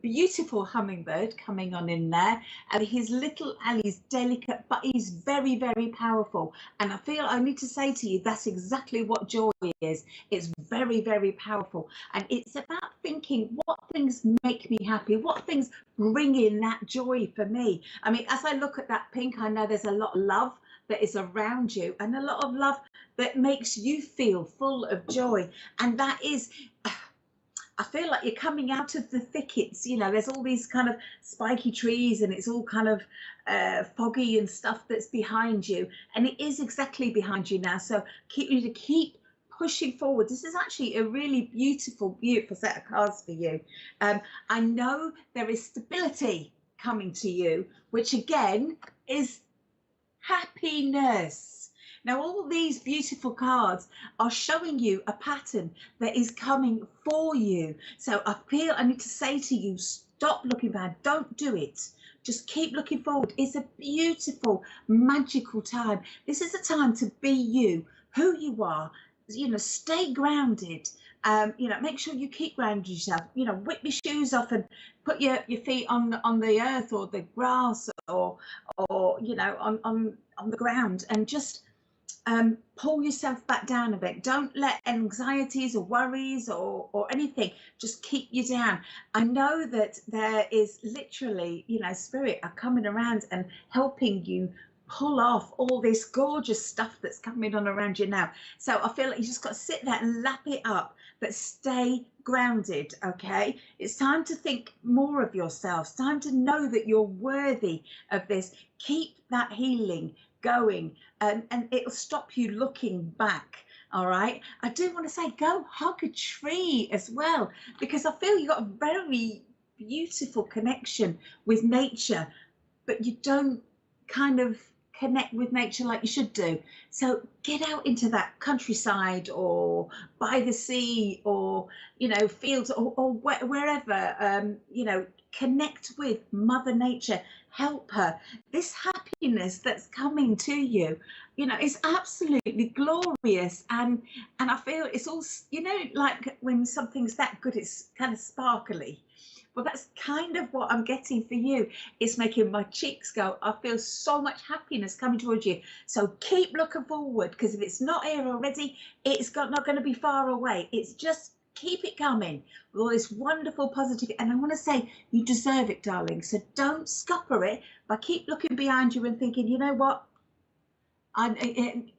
Speaker 2: beautiful hummingbird coming on in there, and he's little and he's delicate, but he's very, very powerful. And I feel I need to say to you, that's exactly what joy is. It's very, very powerful, and it's about thinking what things make me happy, what things bring in that joy for me. I mean, as I look at that pink, I know there's a lot of love that is around you, and a lot of love that makes you feel full of joy. And that is, I feel like you're coming out of the thickets, you know, there's all these kind of spiky trees and it's all kind of foggy and stuff that's behind you. And it is exactly behind you now. So keep pushing forward. This is actually a really beautiful, beautiful set of cards for you. I know there is stability coming to you, which again is happiness. Now, all these beautiful cards are showing you a pattern that is coming for you. So I feel I need to say to you, stop looking back. Don't do it. Just keep looking forward. It's a beautiful, magical time. This is a time to be you, who you are. You know, stay grounded. You know, make sure you keep grounded yourself. You know, whip your shoes off and put your feet on the earth or the grass or you know, on the ground, and just pull yourself back down a bit. Don't let anxieties or worries or anything just keep you down. I know that there is literally, you know, spirit are coming around and helping you pull off all this gorgeous stuff that's coming on around you now. So I feel like you just got to sit there and lap it up, but stay grounded. Okay, it's time to think more of yourself. It's time to know that you're worthy of this. Keep that healing going, and it'll stop you looking back. All right, I do want to say, go hug a tree as well, because I feel you got a very beautiful connection with nature, but you don't kind of connect with nature like you should do. So get out into that countryside or by the sea, or, you know, fields, or wherever, you know, connect with Mother Nature, help her. This happiness that's coming to you, you know, is absolutely glorious. And I feel it's all, you know, like when something's that good, it's kind of sparkly. Well, that's kind of what I'm getting for you. It's making my cheeks go. I feel so much happiness coming towards you. So keep looking forward, because if it's not here already, it's not going to be far away. It's just keep it coming with all this wonderful positivity. And I want to say, you deserve it, darling. So don't scupper it, but keep looking behind you and thinking, you know what?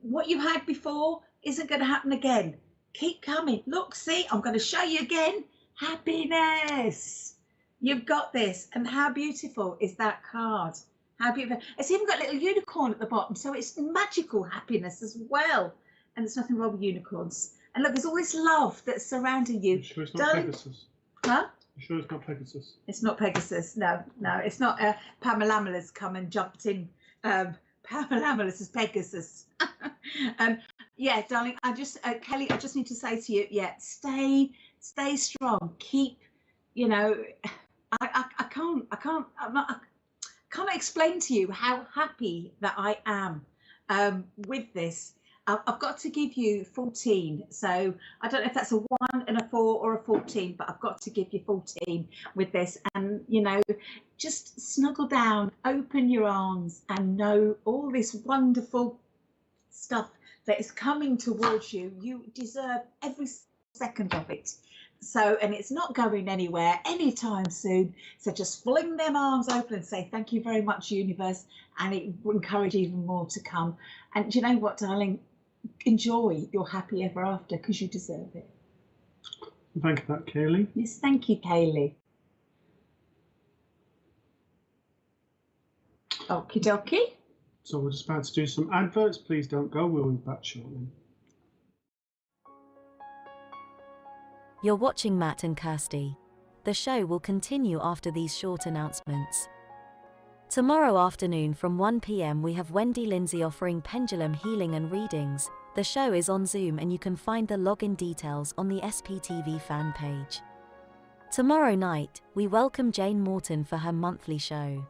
Speaker 2: What you had before isn't going to happen again. Keep coming. Look, see, I'm going to show you again. Happiness. You've got this. And how beautiful is that card? How beautiful. It's even got a little unicorn at the bottom, so it's magical happiness as well. And there's nothing wrong with unicorns. And look, there's all this love that's surrounding you.
Speaker 3: You sure it's not Pegasus?
Speaker 2: Huh?
Speaker 3: You sure it's not Pegasus?
Speaker 2: It's not Pegasus. No, it's not. Pamela's come and jumped in. Pamela's is Pegasus. Yeah, darling. I just, Kayleigh, I just need to say to you, yeah, stay strong. Keep, you know, I can't explain to you how happy that I am with this. I've got to give you 14. So I don't know if that's a 1 and a 4 or a 14, but I've got to give you 14 with this. And, you know, just snuggle down, open your arms, and know all this wonderful stuff that is coming towards you. You deserve every second of it. So, and it's not going anywhere anytime soon. So just fling them arms open and say, thank you very much, universe. And it will encourage even more to come. And do you know what, darling? Enjoy your happy ever after, because you deserve it.
Speaker 3: Thank you for that, Kayleigh.
Speaker 2: Yes, thank you, Kayleigh. Okie dokie.
Speaker 3: So we're just about to do some adverts. Please don't go. We'll be back shortly.
Speaker 4: You're watching Matt and Kirsty. The show will continue after these short announcements. Tomorrow afternoon from 1 p.m. we have Wendy Lindsay offering pendulum healing and readings. The show is on Zoom and you can find the login details on the SPTV fan page. Tomorrow night, we welcome Jane Morton for her monthly show.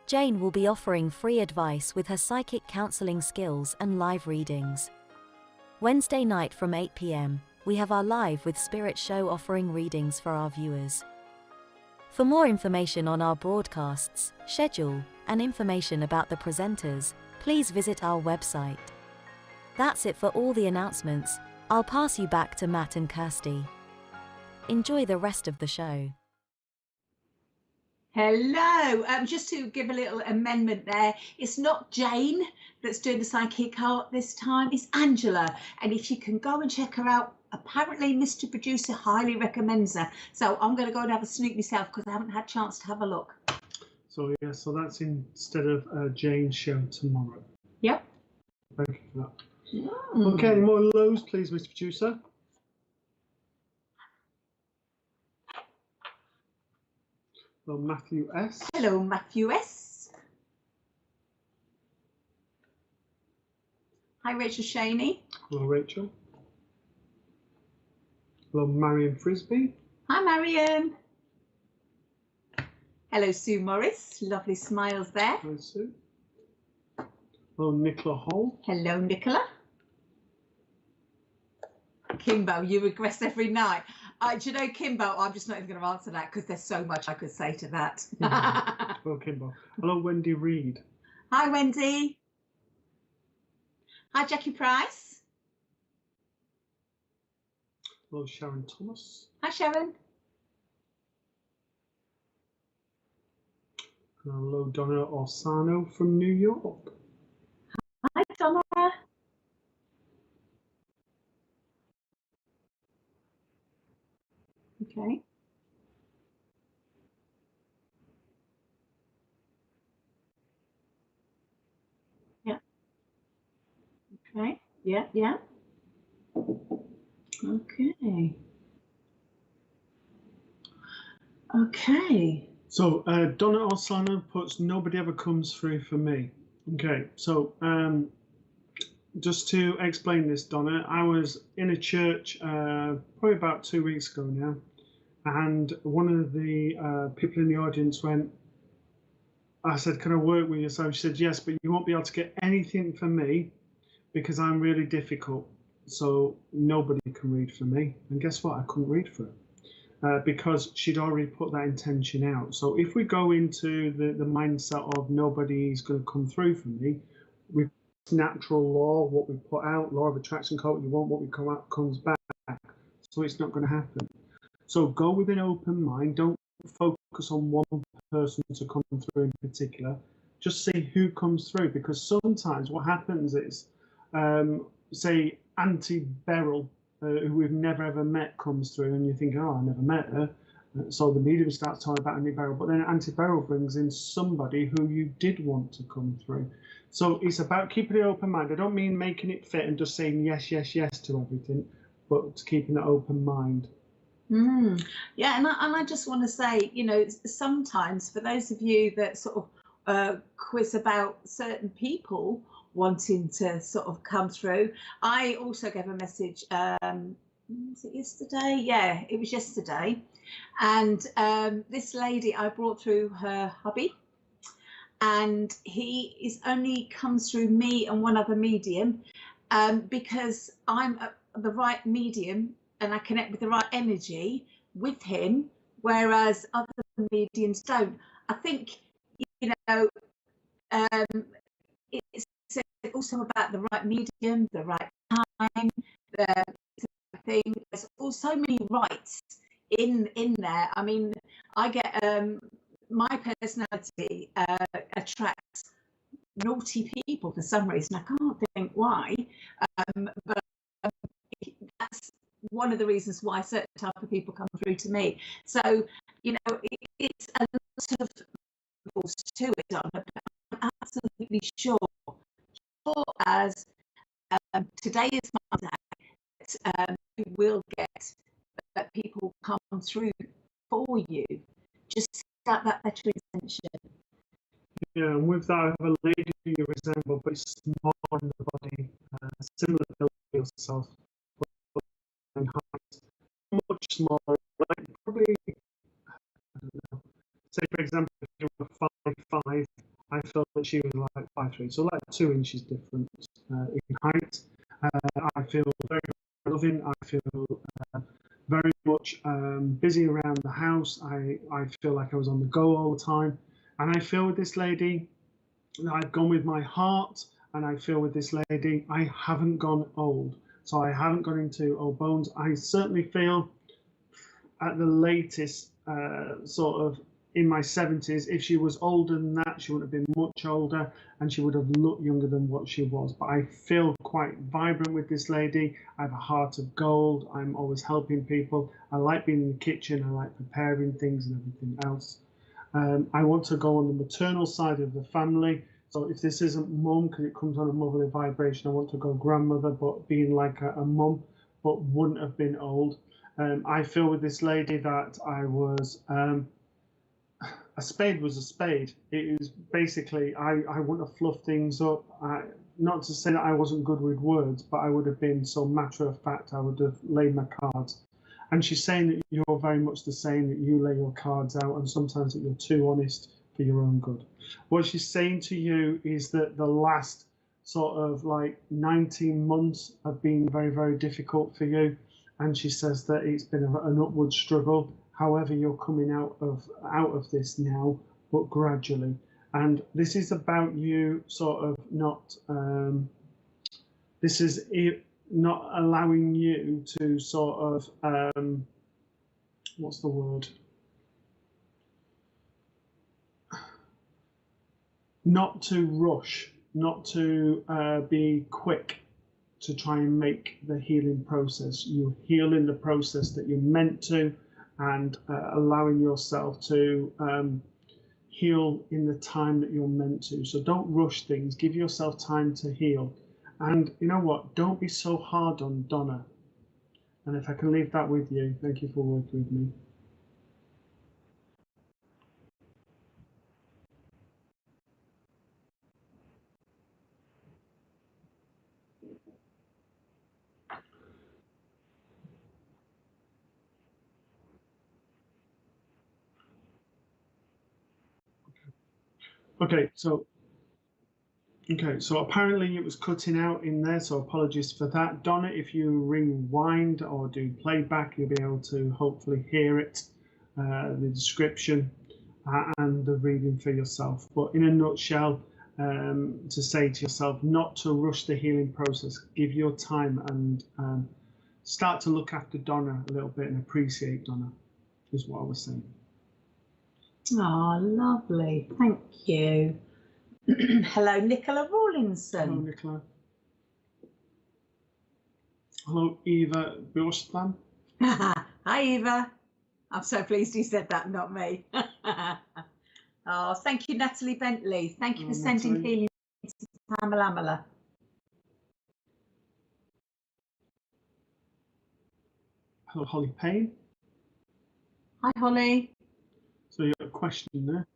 Speaker 4: Jane will be offering free advice with her psychic counseling skills and live readings. Wednesday night from 8 p.m, we have our Live with Spirit show offering readings for our viewers. For more information on our broadcasts, schedule, and information about the presenters, please visit our website. That's it for all the announcements. I'll pass you back to Matt and Kirsty. Enjoy the rest of the show.
Speaker 2: Hello. Just to give a little amendment there, it's not Jane that's doing the psychic art this time, it's Angela. And if you can go and check her out, apparently Mr. Producer highly recommends her. So I'm going to go and have a snoop myself because I haven't had a chance to have a look.
Speaker 3: So yeah, so that's instead of Jane's show tomorrow.
Speaker 2: Yep.
Speaker 3: Thank you for that. Okay, any more lows, please, Mr. Producer? Well, Matthew S.
Speaker 2: Hello, Matthew S. Hi, Rachel Shaney.
Speaker 3: Hello, Rachel. Hello, Marion Frisbee.
Speaker 2: Hi, Marion. Hello, Sue Morris. Lovely smiles there.
Speaker 3: Hi, Sue. Hello, Nicola Hall.
Speaker 2: Hello, Nicola. Kimbo, you regress every night. Do you know, Kimbo, I'm just not even going to answer that because there's so much I could say to that.
Speaker 3: Hello, Kimbo. Hello, Wendy Reed.
Speaker 2: Hi, Wendy. Hi, Jackie Price.
Speaker 3: Hello, Sharon Thomas.
Speaker 2: Hi, Sharon.
Speaker 3: Hello, Donna Orsano from New York.
Speaker 2: Hi, Donna. Okay. Yeah. Okay. Yeah, yeah. Okay. Okay.
Speaker 3: So Donna Orsano puts nobody ever comes through for me. Okay, so just to explain this, Donna, I was in a church probably about 2 weeks ago now, and one of the people in the audience went, I said, can I work with you? So she said, yes, but you won't be able to get anything from me because I'm really difficult. So nobody can read for me. And guess what? I couldn't read for her because she'd already put that intention out. So if we go into the mindset of nobody's going to come through for me, with natural law, what we put out, law of attraction, code, you want what we come out comes back. So it's not going to happen. So go with an open mind. Don't focus on one person to come through in particular. Just see who comes through, because sometimes what happens is, say, Auntie Beryl, who we've never ever met, comes through, and you think, oh, I never met her. So the medium starts talking about Auntie Beryl, but then Auntie Beryl brings in somebody who you did want to come through. So it's about keeping an open mind. I don't mean making it fit and just saying yes, yes, yes to everything, but keeping an open mind.
Speaker 2: Yeah, and I just want to say, you know, sometimes for those of you that sort of quiz about certain people wanting to sort of come through, I also gave a message, was it yesterday? Yeah, it was yesterday. And this lady, I brought through her hubby, and he is only comes through me and one other medium because I'm the right medium and I connect with the right energy with him, whereas other mediums don't. I think, you know, it's also about the right medium, the right time, the thing. There's also many rights in there. I mean, I get my personality attracts naughty people for some reason. I can't think why, but that's one of the reasons why certain type of people come through to me. So, you know, it's a lot of rules to it, Donna, but I'm absolutely sure as today is my day, you will get that people come through for you. Just that better intention.
Speaker 3: Yeah, and with that, I have a lady who you resemble, but small in the body, similar to yourself, but in height, much smaller, like probably, I don't know, say for example, if you were 5'5", I felt that she was like 5'3", so like 2 inches different in height. I feel very loving, I feel very much busy around the house. I feel like I was on the go all the time. And I feel with this lady, I've gone with my heart, and I feel with this lady, I haven't gone old. So I haven't gone into old bones. I certainly feel at the latest, sort of in my 70s, if she was older than that, she would have been much older and she would have looked younger than what she was. But I feel quite vibrant with this lady. I have a heart of gold. I'm always helping people. I like being in the kitchen. I like preparing things and everything else. I want to go on the maternal side of the family. So if this isn't mum, because it comes on a motherly vibration, I want to go grandmother, but being like a mum, but wouldn't have been old. I feel with this lady that I was, a spade was a spade. It was basically, I wouldn't have fluffed things up. Not to say that I wasn't good with words, but I would have been so matter of fact, I would have laid my cards. And she's saying that you're very much the same, that you lay your cards out and sometimes that you're too honest for your own good. What she's saying to you is that the last sort of like 19 months have been very, very difficult for you. And she says that it's been an upward struggle. However, you're coming out of this now, but gradually. And this is about you sort of not This is not allowing you to sort of, what's the word? Not to rush, not to be quick to try and make the healing process. You heal in the process that you're meant to, and allowing yourself to heal in the time that you're meant to. So don't rush things, give yourself time to heal. And you know what, don't be so hard on Donna. And if I can leave that with you, thank you for working with me. Okay, so apparently it was cutting out in there, so apologies for that. Donna, if you rewind or do playback, you'll be able to hopefully hear it, the description and the reading for yourself. But in a nutshell, to say to yourself not to rush the healing process, give your time and start to look after Donna a little bit and appreciate Donna, is what I was saying.
Speaker 2: Oh, lovely. Thank you. Hello, Nicola Rawlinson.
Speaker 3: Hello, Nicola. Hello, Eva Bjorstad.
Speaker 2: Hi, Eva. I'm so pleased you said that, not me. Oh, thank you, Natalie Bentley. Thank you for sending
Speaker 3: Natalie.
Speaker 2: healing to Pamela.
Speaker 3: Hello, Holly Payne.
Speaker 2: Hi, Holly.
Speaker 3: So you have a question there.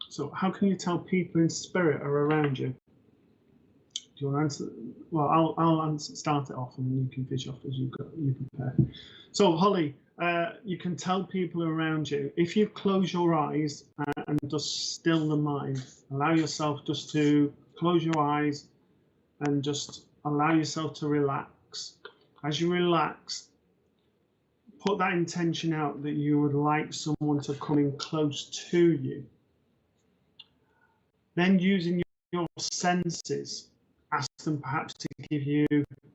Speaker 3: So how can you tell people in spirit are around you? Do you want to answer? Well, I'll answer, start it off, and then you can finish off as you prepare. So Holly, you can tell people around you if you close your eyes and just still the mind. Allow yourself just to close your eyes and just allow yourself to relax. As you relax, put that intention out that you would like someone to come in close to you. Then using your senses, ask them perhaps to give you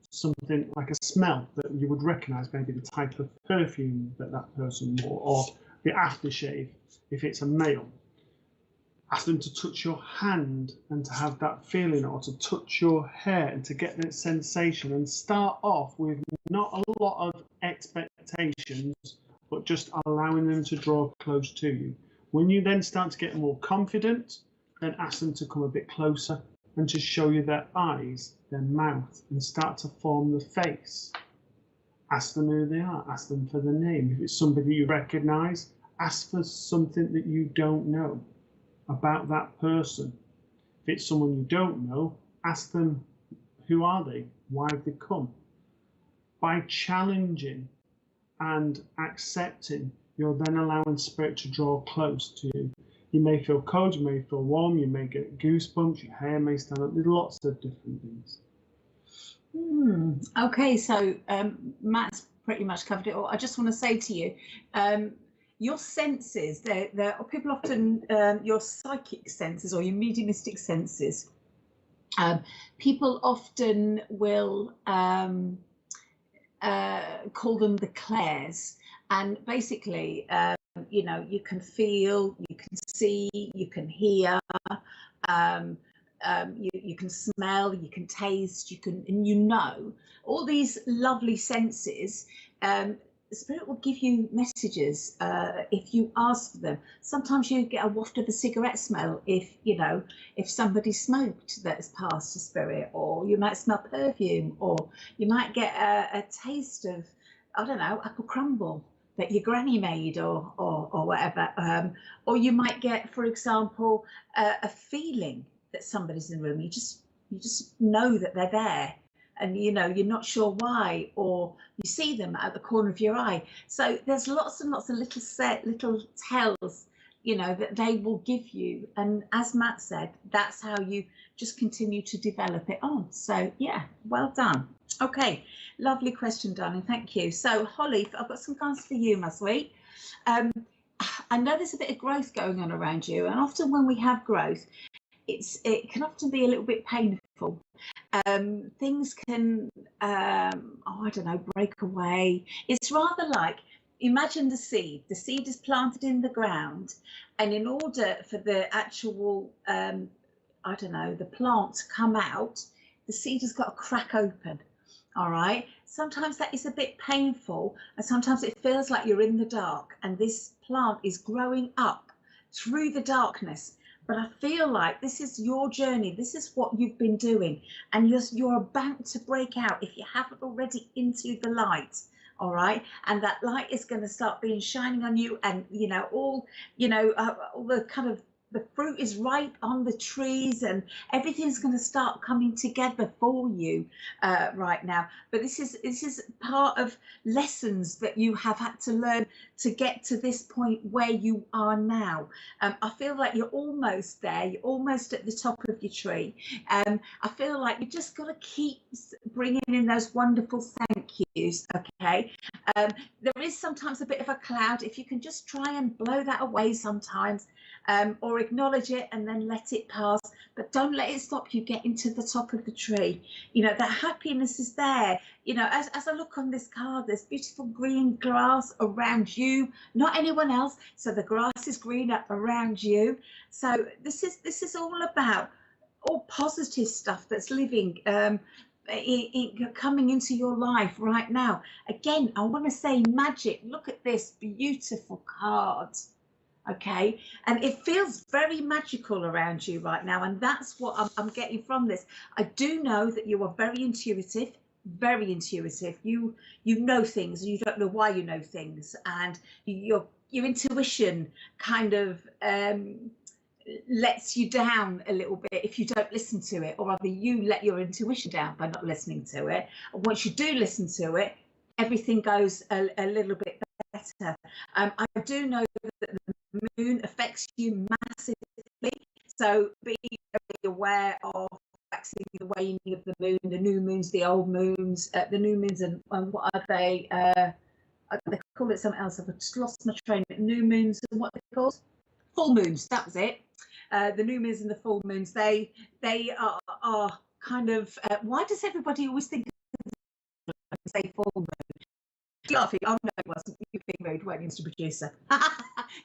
Speaker 3: something like a smell that you would recognize, maybe the type of perfume that that person wore, or the aftershave if it's a male. Ask them to touch your hand and to have that feeling, or to touch your hair and to get that sensation, and start off with not a lot of expectations, but just allowing them to draw close to you. When you then start to get more confident, then ask them to come a bit closer and just show you their eyes, their mouth, and start to form the face. Ask them who they are, ask them for the name. If it's somebody you recognize, ask for something that you don't know about that person. If it's someone you don't know, ask them, who are they? Why have they come? By challenging and accepting, you're then allowing spirit to draw close to you. You may feel cold, you may feel warm, you may get goosebumps, your hair may stand up. There's lots of different things.
Speaker 2: Okay, so Matt's pretty much covered it all. I just want to say to you, your senses, people often, your psychic senses or your mediumistic senses, people often will call them the clairs, and basically you know, you can feel, you can see, you can hear, you can smell, you can taste, you can, and you know, all these lovely senses. Spirit will give you messages if you ask for them. Sometimes you get a waft of a cigarette smell if, you know, if somebody smoked that has passed to spirit, or you might smell perfume, or you might get a taste of, I don't know, apple crumble that your granny made, or whatever, or you might get, for example, a feeling that somebody's in the room. You just know that they're there, and you know, you're not sure why, or you see them at the corner of your eye. So there's lots and lots of little tells, you know, that they will give you, and as Matt said, that's how you just continue to develop it on. So yeah, well done. Okay, lovely question, darling. Thank you. So Holly, I've got some cards for you, my sweet. I know there's a bit of growth going on around you, and often when we have growth, it can often be a little bit painful. things can, oh, I don't know, break away. It's rather like, imagine the seed. The seed is planted in the ground, and in order for the actual, I don't know, the plant to come out, the seed has got to crack open. All right. Sometimes that is a bit painful, and sometimes it feels like you're in the dark, and this plant is growing up through the darkness. But I feel like this is your journey. This is what you've been doing, and you're about to break out if you haven't already into the light. All right, and that light is going to start being shining on you, and all the kind of the fruit is ripe on the trees, and everything's going to start coming together for you right now. But this is part of lessons that you have had to learn to get to this point where you are now. I feel like you're almost there. You're almost at the top of your tree. I feel like you just got to keep bringing in those wonderful thank yous. Okay. There is sometimes a bit of a cloud. If you can just try and blow that away sometimes, or acknowledge it and then let it pass, but don't let it stop you getting to the top of the tree. That happiness is there. As I look on this card, there's beautiful green grass around you, not anyone else. So the grass is greener around you. So this is all about all positive stuff that's living coming into your life right now. Again, I want to say magic. Look at this beautiful card. Okay, and it feels very magical around you right now, and that's what I'm getting from this. I do know that you are very intuitive. You know things, and you don't know why you know things, and your intuition kind of lets you down a little bit if you don't listen to it, or rather you let your intuition down by not listening to it. And once you do listen to it, everything goes a little bit better. I do know that the moon affects you massively, so be very aware of the waning of the moon, the new moons, the old moons, the new moons, and what are they? They call it something else. I've just lost my train. New moons and what they called? Full moons. That was it. The new moons and the full moons. They are kind of. Why does everybody always think of say full moon? Laughing. Oh no, it wasn't. You were being rude, weren't you, Mr. Producer?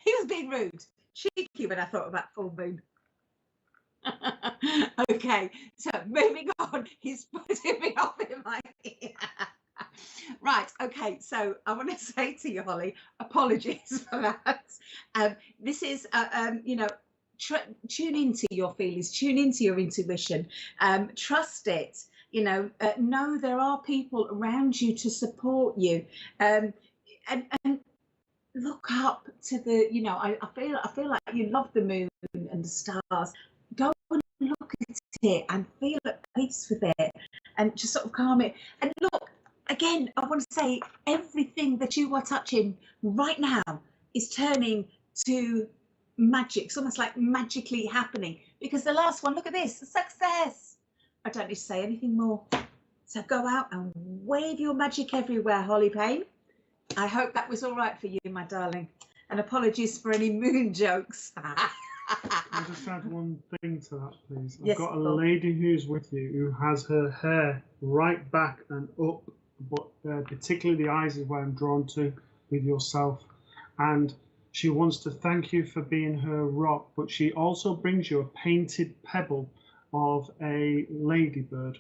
Speaker 2: He was being rude, cheeky when I thought about full moon. Okay, so moving on. He's putting me off in my ear. Right. Okay. So I want to say to you, Holly, apologies for that. This is, tune into your feelings, tune into your intuition, trust it. Know there are people around you to support you, and look up to the. I feel like you love the moon and the stars. Go and look at it and feel at peace with it, and just sort of calm it. And look again. I want to say everything that you are touching right now is turning to magic. It's almost like magically happening, because the last one. Look at this, success. I don't need to say anything more. So go out and wave your magic everywhere, Holly Payne. I hope that was all right for you, my darling. And apologies for any moon jokes.
Speaker 3: I'll just add one thing to that, please.
Speaker 2: Yes,
Speaker 3: I've got a
Speaker 2: Paul.
Speaker 3: lady who's with you who has her hair right back and up, but particularly the eyes is where I'm drawn to with yourself. And she wants to thank you for being her rock, but she also brings you a painted pebble of a ladybird,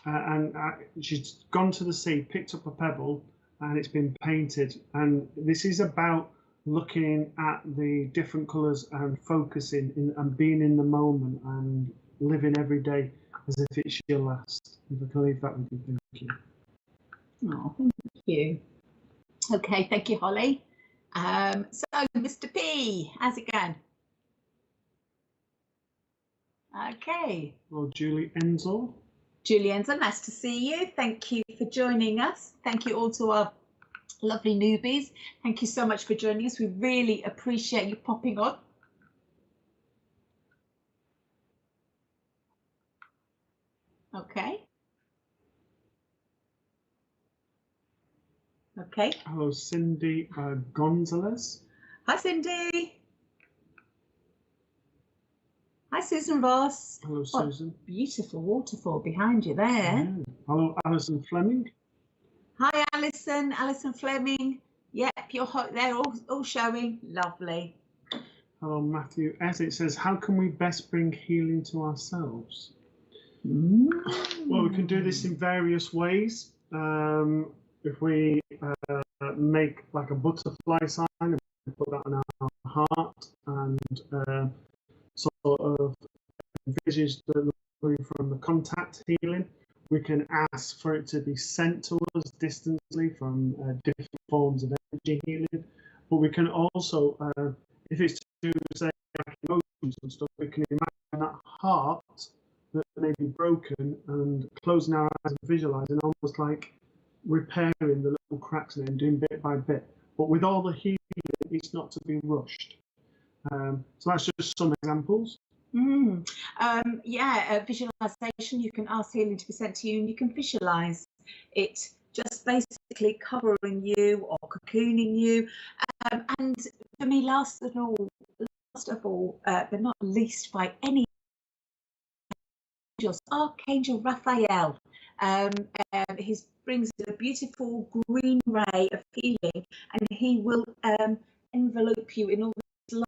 Speaker 3: and she's gone to the sea, picked up a pebble, and it's been painted. And this is about looking at the different colours and focusing and being in the moment and living every day as if it's your last. If I can leave that with you, thank you.
Speaker 2: Oh, thank you. Okay, thank you, Holly. So Mr. P, how's it going? Okay.
Speaker 3: Well, Julie Enzel.
Speaker 2: Julie Enzel, nice to see you. Thank you for joining us. Thank you all to our lovely newbies. Thank you so much for joining us. We really appreciate you popping on. Okay. Okay.
Speaker 3: Hello, Cindy Gonzalez.
Speaker 2: Hi, Cindy. Hi, Susan Ross.
Speaker 3: Hello,
Speaker 2: What
Speaker 3: Susan.
Speaker 2: beautiful waterfall behind you there.
Speaker 3: Yeah. Hello, Alison Fleming.
Speaker 2: Hi, Alison. Alison Fleming. Yep, you're hot there, all showing. Lovely.
Speaker 3: Hello, Matthew S. It says, how can we best bring healing to ourselves? Well, we can do this in various ways. If we make like a butterfly sign and put that on our heart and sort of envisage the from the contact healing, we can ask for it to be sent to us distantly from different forms of energy healing. But we can also, if it's to say like emotions and stuff, we can imagine that heart that may be broken and closing our eyes and visualizing almost like repairing the little cracks in it and doing bit by bit. But with all the healing, it's not to be rushed. So that's just some examples.
Speaker 2: Visualization, you can ask healing to be sent to you and you can visualize it just basically covering you or cocooning you. And for me, last of all, but not least by any, Archangel Raphael. He brings a beautiful green ray of healing, and he will envelope you in all this light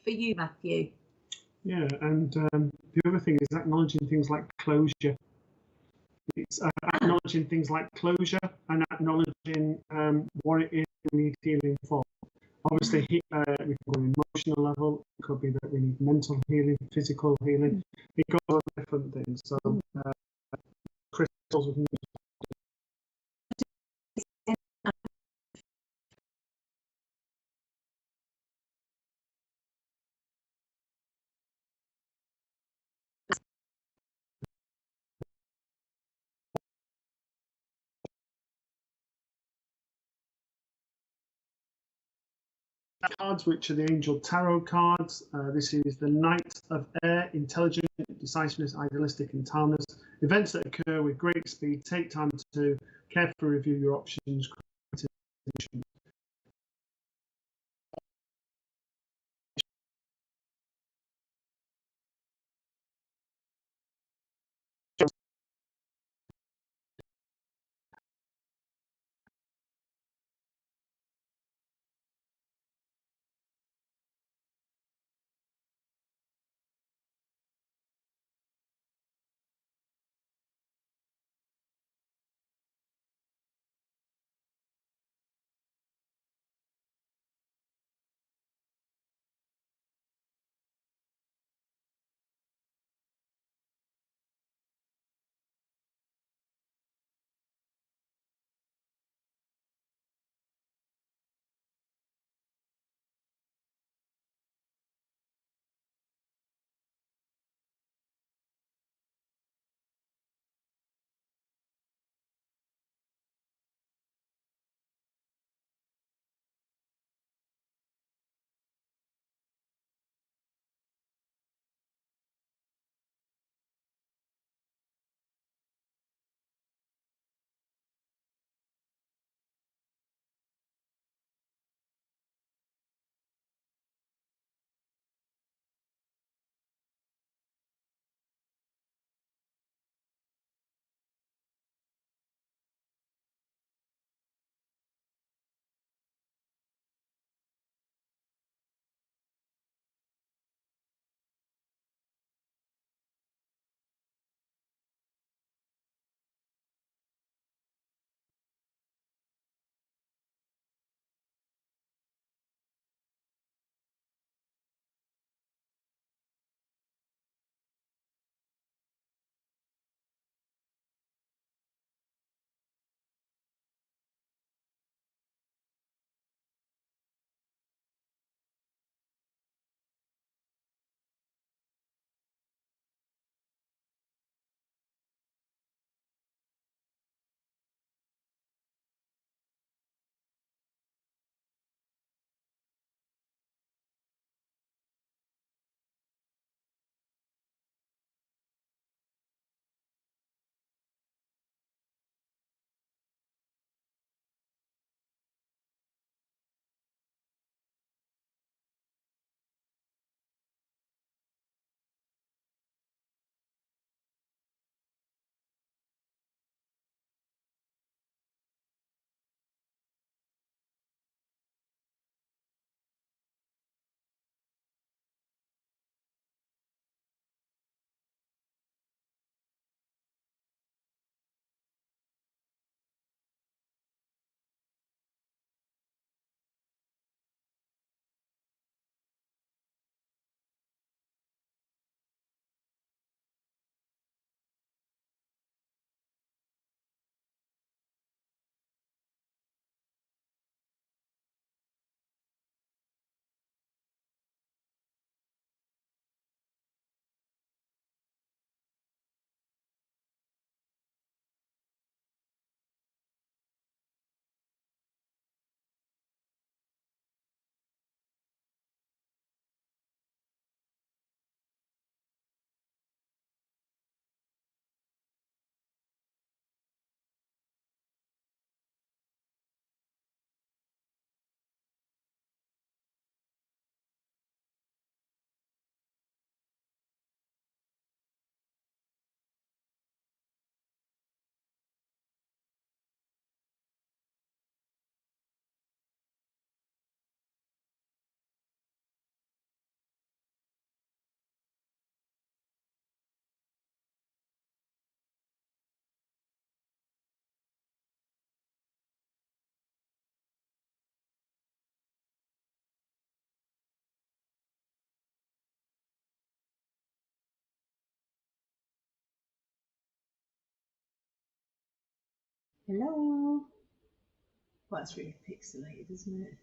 Speaker 2: for you, Matthew.
Speaker 3: Yeah, and the other thing is acknowledging things like closure. It's acknowledging things like closure and acknowledging what it is we need healing for. Obviously, we can go on emotional level. It could be that we need mental healing, physical healing. It goes on different things. So, crystals with cards, which are the Angel Tarot cards. This is the Knight of Air, intelligent, decisiveness, idealistic, and calmness. Events that occur with great speed. Take time to carefully review your options.
Speaker 2: Hello. Well, it's really pixelated, isn't it?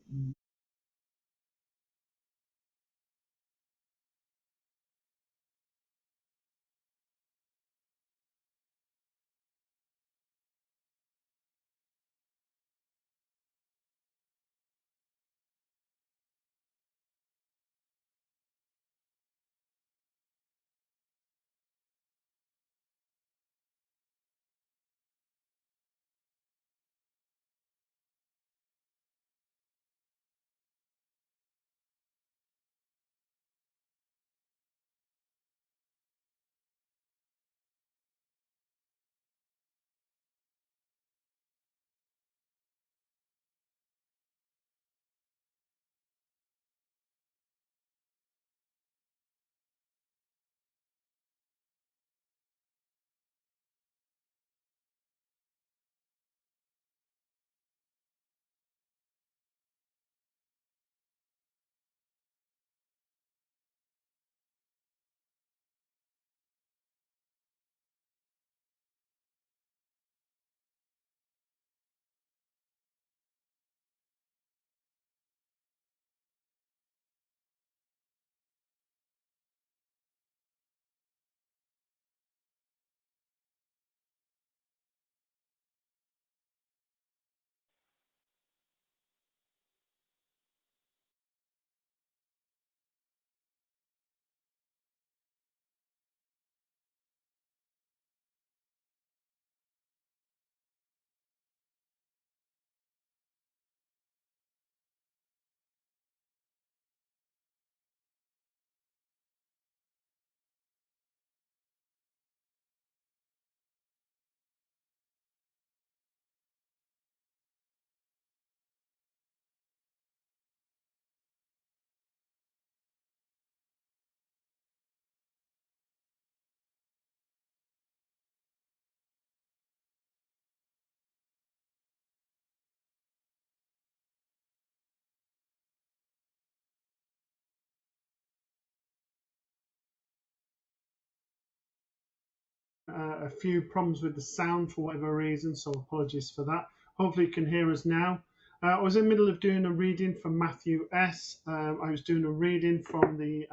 Speaker 3: A few problems with the sound for whatever reason, so apologies for that. Hopefully you can hear us now. I was in the middle of doing a reading for Matthew S. I was doing a reading from the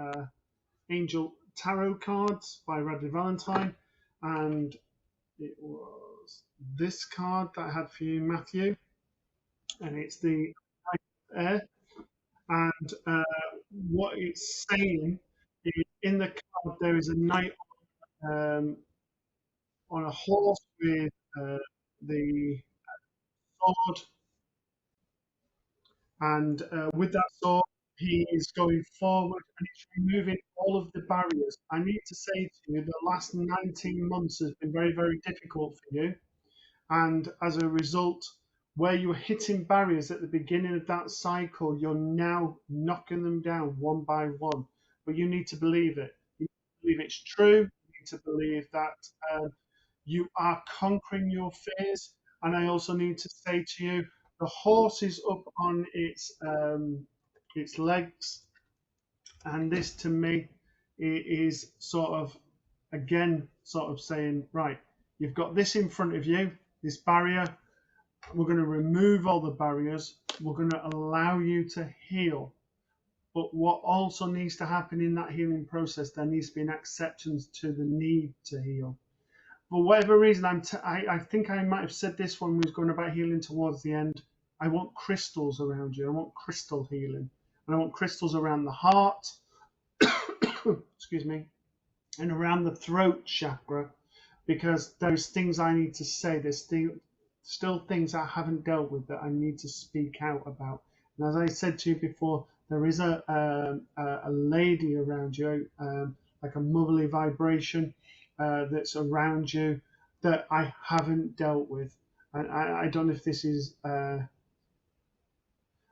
Speaker 3: Angel Tarot cards by Radley Valentine, and it was this card that I had for you, Matthew, and it's the air. And what it's saying is in the card there is a knight on a horse with the sword, and with that sword, he is going forward and he's removing all of the barriers. I need to say to you, the last 19 months has been very, very difficult for you. And as a result, where you were hitting barriers at the beginning of that cycle, you're now knocking them down one by one. But you need to believe it. You need to believe it's true. You need to believe that you are conquering your fears. And I also need to say to you, the horse is up on its legs, and this to me is sort of again sort of saying, right, you've got this in front of you, this barrier. We're going to remove all the barriers. We're going to allow you to heal. But what also needs to happen in that healing process, there needs to be an acceptance to the need to heal. For whatever reason, I think I might have said this when we was going about healing towards the end. I want crystals around you. I want crystal healing. And I want crystals around the heart, excuse me, and around the throat chakra, because there's things I need to say. There's still things I haven't dealt with that I need to speak out about. And as I said to you before, there is a lady around you, like a motherly vibration that's around you that I haven't dealt with. And I don't know if this is,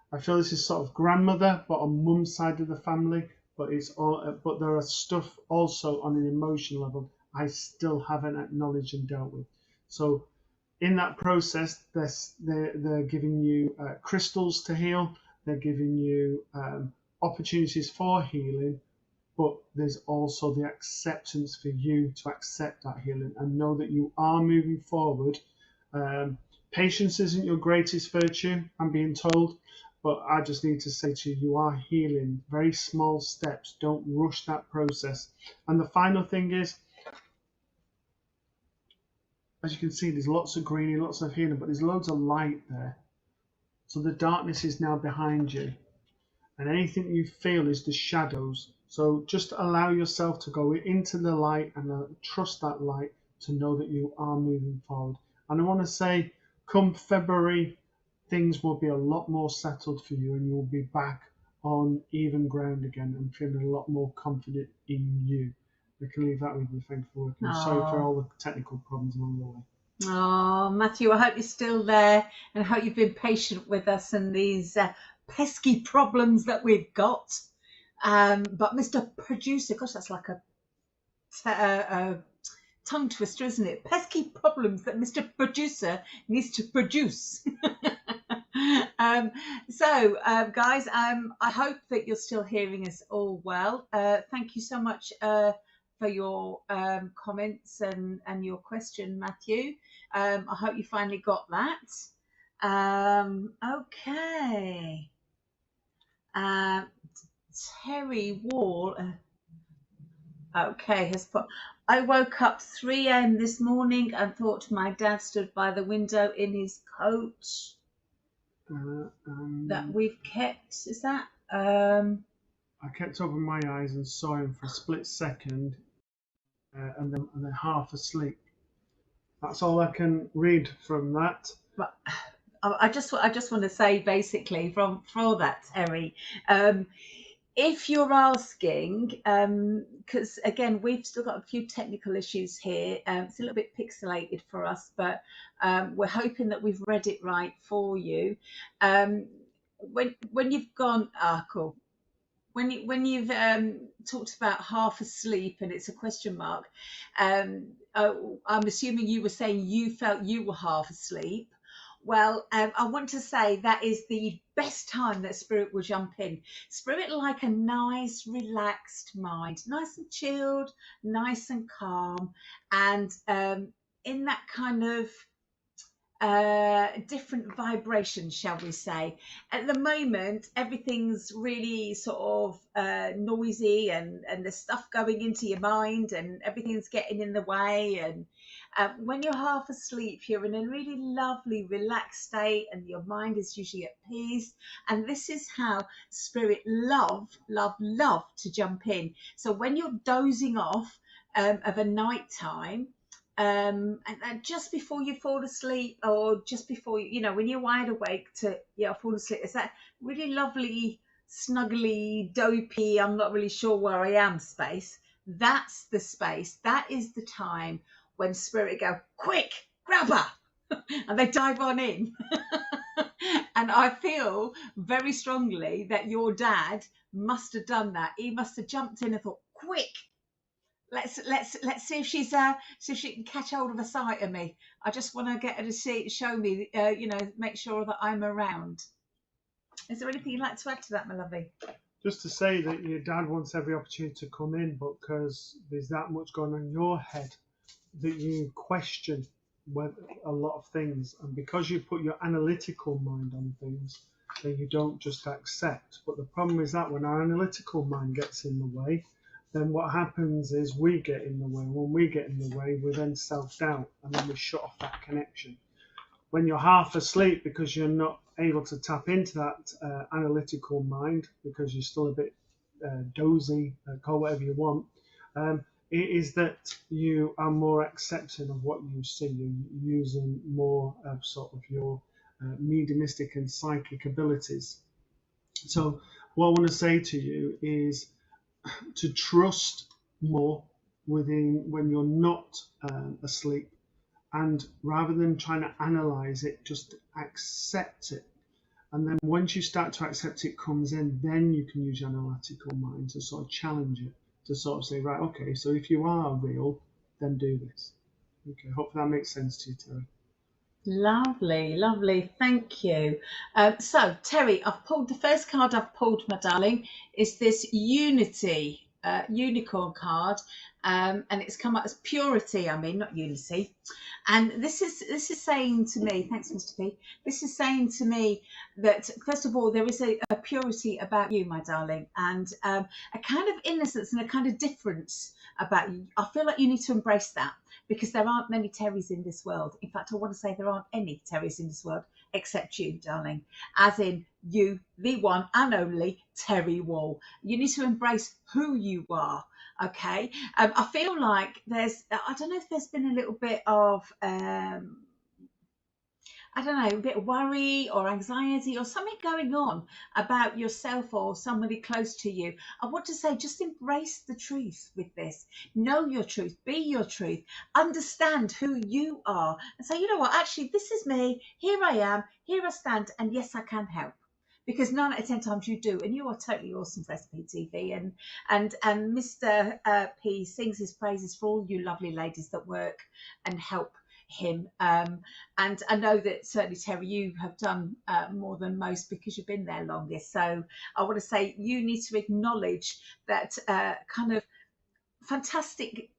Speaker 3: I feel this is sort of grandmother, but on mum's side of the family. But it's all, but there are stuff also on an emotional level I still haven't acknowledged and dealt with. So in that process, they're giving you crystals to heal. They're giving you opportunities for healing, but there's also the acceptance for you to accept that healing and know that you are moving forward. Patience isn't your greatest virtue, I'm being told, but I just need to say to you, you are healing. Very small steps. Don't rush that process. And the final thing is, as you can see, there's lots of greenery, lots of healing, but there's loads of light there. So the darkness is now behind you. And anything you feel is the shadows. So just allow yourself to go into the light and trust that light to know that you are moving forward. And I want to say, come February, things will be a lot more settled for you and you'll be back on even ground again and feeling a lot more confident in you. We can leave that with you. Thank you for working. Sorry for all the technical problems along the way.
Speaker 2: Oh, Matthew, I hope you're still there and I hope you've been patient with us and these pesky problems that we've got. But Mr. Producer, gosh, that's like a tongue twister, isn't it? Pesky problems that Mr. Producer needs to produce. Guys, I hope that you're still hearing us all well. Thank you so much for your comments and your question, Matthew. I hope you finally got that. Okay. Terry Wall. Okay, has put. I woke up 3 a.m. this morning and thought my dad stood by the window in his coat that we've kept. Is that?
Speaker 3: I kept open my eyes and saw him for a split second, and then half asleep. That's all I can read from that.
Speaker 2: But I just want to say basically for that, Terry. If you're asking, because again, we've still got a few technical issues here. It's a little bit pixelated for us, but we're hoping that we've read it right for you. When you've gone, cool. When you've talked about half asleep and it's a question mark, I'm assuming you were saying you felt you were half asleep. Well, I want to say that is the best time that Spirit will jump in. Spirit like a nice, relaxed mind, nice and chilled, nice and calm, and in that kind of different vibration, shall we say. At the moment, everything's really sort of noisy and there's stuff going into your mind and everything's getting in the way. And when you're half asleep, you're in a really lovely, relaxed state and your mind is usually at peace. And this is how Spirit love to jump in. So when you're dozing off of a night time, and just before you fall asleep, or just before you know, when you're wide awake to fall asleep, it's that really lovely, snuggly, dopey, I'm not really sure where I am space. That's the space. That is the time when Spirit go, quick, grab her, and they dive on in. And I feel very strongly that your dad must have done that. He must have jumped in and thought, quick. Let's see if she's see if she can catch hold of a sight of me. I just want to get her to show me, make sure that I'm around. Is there anything you'd like to add to that, my lovey?
Speaker 3: Just to say that your dad wants every opportunity to come in, but because there's that much going on in your head that you question a lot of things, and because you put your analytical mind on things, then you don't just accept. But the problem is that when our analytical mind gets in the way, then what happens is we get in the way. When we get in the way, we then self-doubt and then we shut off that connection. When you're half asleep because you're not able to tap into that analytical mind because you're still a bit dozy, call whatever you want, it is that you are more accepting of what you see. You're using more of sort of your mediumistic and psychic abilities. So what I want to say to you is to trust more when you're not asleep, and rather than trying to analyze it, just accept it. And then once you start to accept it comes in, then you can use your analytical mind to sort of challenge it, to sort of say, right, okay, so if you are real, then do this. Okay, hopefully that makes sense to you, Terry.
Speaker 2: Lovely, thank you. So Terry, I've pulled the first card I've pulled, my darling, is this Unity unicorn card, and it's come up as purity. I mean, not unity. And this is saying to me, thanks, Mr. P. This is saying to me that first of all, there is a purity about you, my darling, and a kind of innocence and a kind of difference about you. I feel like you need to embrace that, because there aren't many Terrys in this world. In fact, I want to say there aren't any Terrys in this world except you, darling, as in you, the one and only Terry Wall. You need to embrace who you are. Okay. I feel like I don't know if there's been a little bit of I don't know, a bit of worry or anxiety or something going on about yourself or somebody close to you. I want to say, just embrace the truth with this. Know your truth, be your truth, understand who you are, and say, you know what, actually, this is me. Here I am, here I stand, and yes, I can help. Because 9 out of 10 times you do, and you are totally awesome for SPTV. And Mr. P sings his praises for all you lovely ladies that work and help him, and I know that certainly, Terry, you have done more than most because you've been there longest. So I want to say you need to acknowledge that kind of fantastic,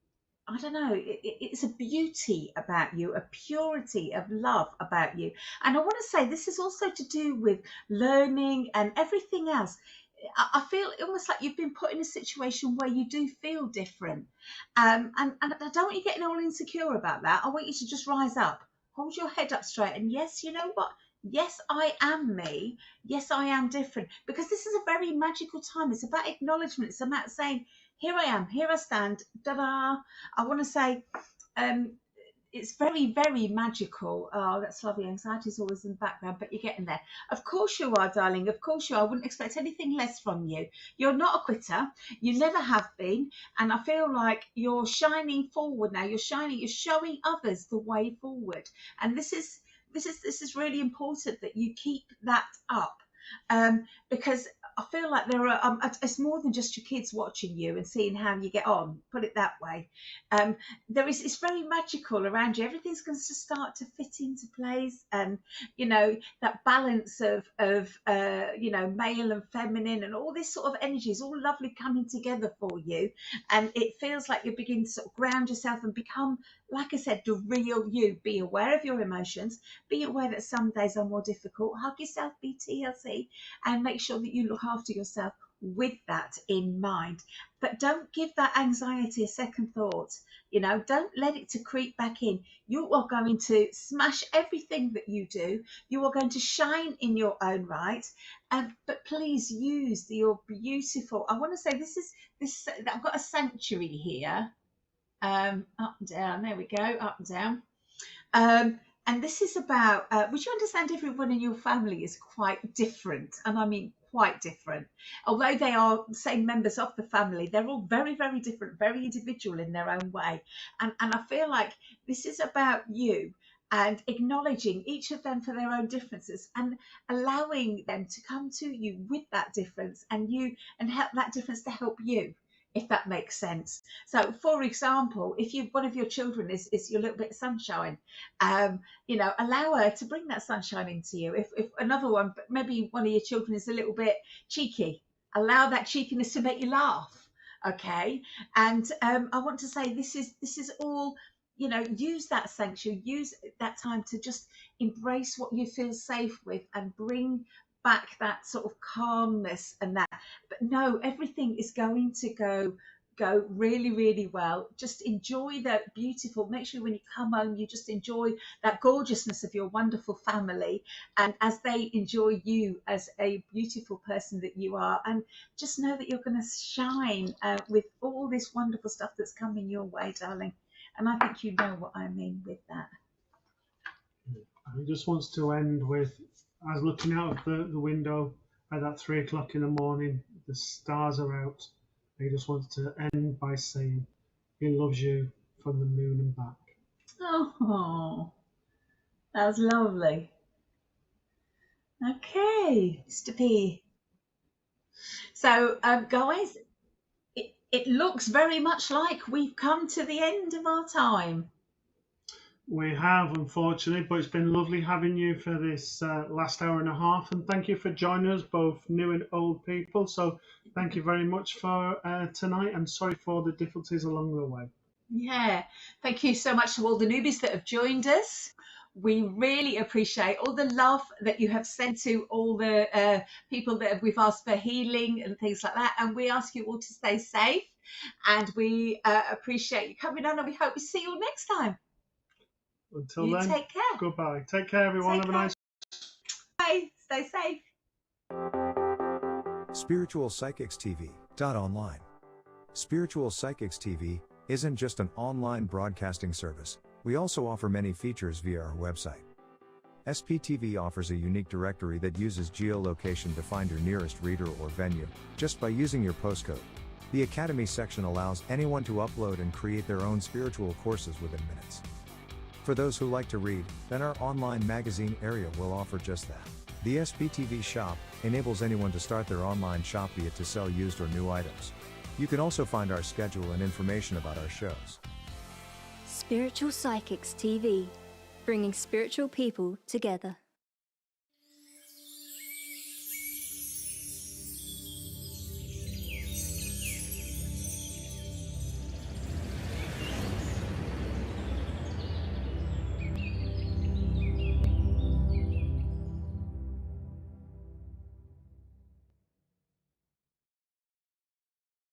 Speaker 2: I don't know, it's a beauty about you, a purity of love about you. And I want to say this is also to do with learning and everything else. I feel almost like you've been put in a situation where you do feel different. And I don't want you getting all insecure about that. I want you to just rise up, hold your head up straight. And yes, you know what? Yes, I am me. Yes, I am different. Because this is a very magical time. It's about acknowledgement. It's about saying, here I am, here I stand, da-da. I want to say, it's very, very magical. Oh, that's lovely. Anxiety is always in the background, but you're getting there. Of course you are, darling. Of course you are. I wouldn't expect anything less from you. You're not a quitter. You never have been. And I feel like you're shining forward now. You're showing others the way forward. And this is really important that you keep that up. Because I feel like there are it's more than just your kids watching you and seeing how you get on, put it that way. It's very magical around you. Everything's going to start to fit into place, and you know that balance of you know, male and feminine and all this sort of energy is all lovely coming together for you, and it feels like you're beginning to sort of ground yourself and become, like I said, the real you. Be aware of your emotions, be aware that some days are more difficult, hug yourself, be TLC, and make sure that you look after yourself with that in mind. But don't give that anxiety a second thought. You know, don't let it to creep back in. You are going to smash everything that you do. You are going to shine in your own right. But please use your beautiful, I want to say this, I've got a sanctuary here. Up and down, there we go, up and down. And this is about, would you understand everyone in your family is quite different? And I mean quite different. Although they are the same members of the family, they're all very, very different, very individual in their own way. And I feel like this is about you and acknowledging each of them for their own differences and allowing them to come to you with that difference and help that difference to help you, if that makes sense. So, for example, if one of your children is your little bit of sunshine, you know, allow her to bring that sunshine into you. If another one, maybe one of your children is a little bit cheeky, allow that cheekiness to make you laugh. Okay, and I want to say this is all. You know, use that sanctuary, use that time to just embrace what you feel safe with and bring back that sort of calmness and that. But no, everything is going to go really, really well. Just enjoy that beautiful, make sure when you come home you just enjoy that gorgeousness of your wonderful family, and as they enjoy you as a beautiful person that you are, and just know that you're going to shine with all this wonderful stuff that's coming your way, darling. And I think you know what I mean with that.
Speaker 3: He just wants to end with, I was looking out of the window at that 3 o'clock in the morning, the stars are out. He just wants to end by saying he loves you from the moon and back.
Speaker 2: Oh, that was lovely. Okay, Mr. P. So, guys, it looks very much like we've come to the end of our time.
Speaker 3: We have, unfortunately, but it's been lovely having you for this last hour and a half, and thank you for joining us, both new and old people. So thank you very much for tonight, and sorry for the difficulties along the way.
Speaker 2: Yeah, thank you so much to all the newbies that have joined us. We really appreciate all the love that you have sent to all the people that we've asked for healing and things like that. And we ask you all to stay safe. And we appreciate you coming on, and we hope we see you all next time.
Speaker 3: Until
Speaker 2: you
Speaker 3: then,
Speaker 2: take care.
Speaker 3: Goodbye. Take care, everyone.
Speaker 2: Take
Speaker 3: Have a nice.
Speaker 2: Bye. Stay safe.
Speaker 5: Spiritual Psychics TV.online. Spiritual Psychics TV isn't just an online broadcasting service. We also offer many features via our website. SPTV offers a unique directory that uses geolocation to find your nearest reader or venue, just by using your postcode. The Academy section allows anyone to upload and create their own spiritual courses within minutes. For those who like to read, then our online magazine area will offer just that. The SPTV shop enables anyone to start their online shop, be it to sell used or new items. You can also find our schedule and information about our shows.
Speaker 1: Spiritual Psychics TV, bringing spiritual people together.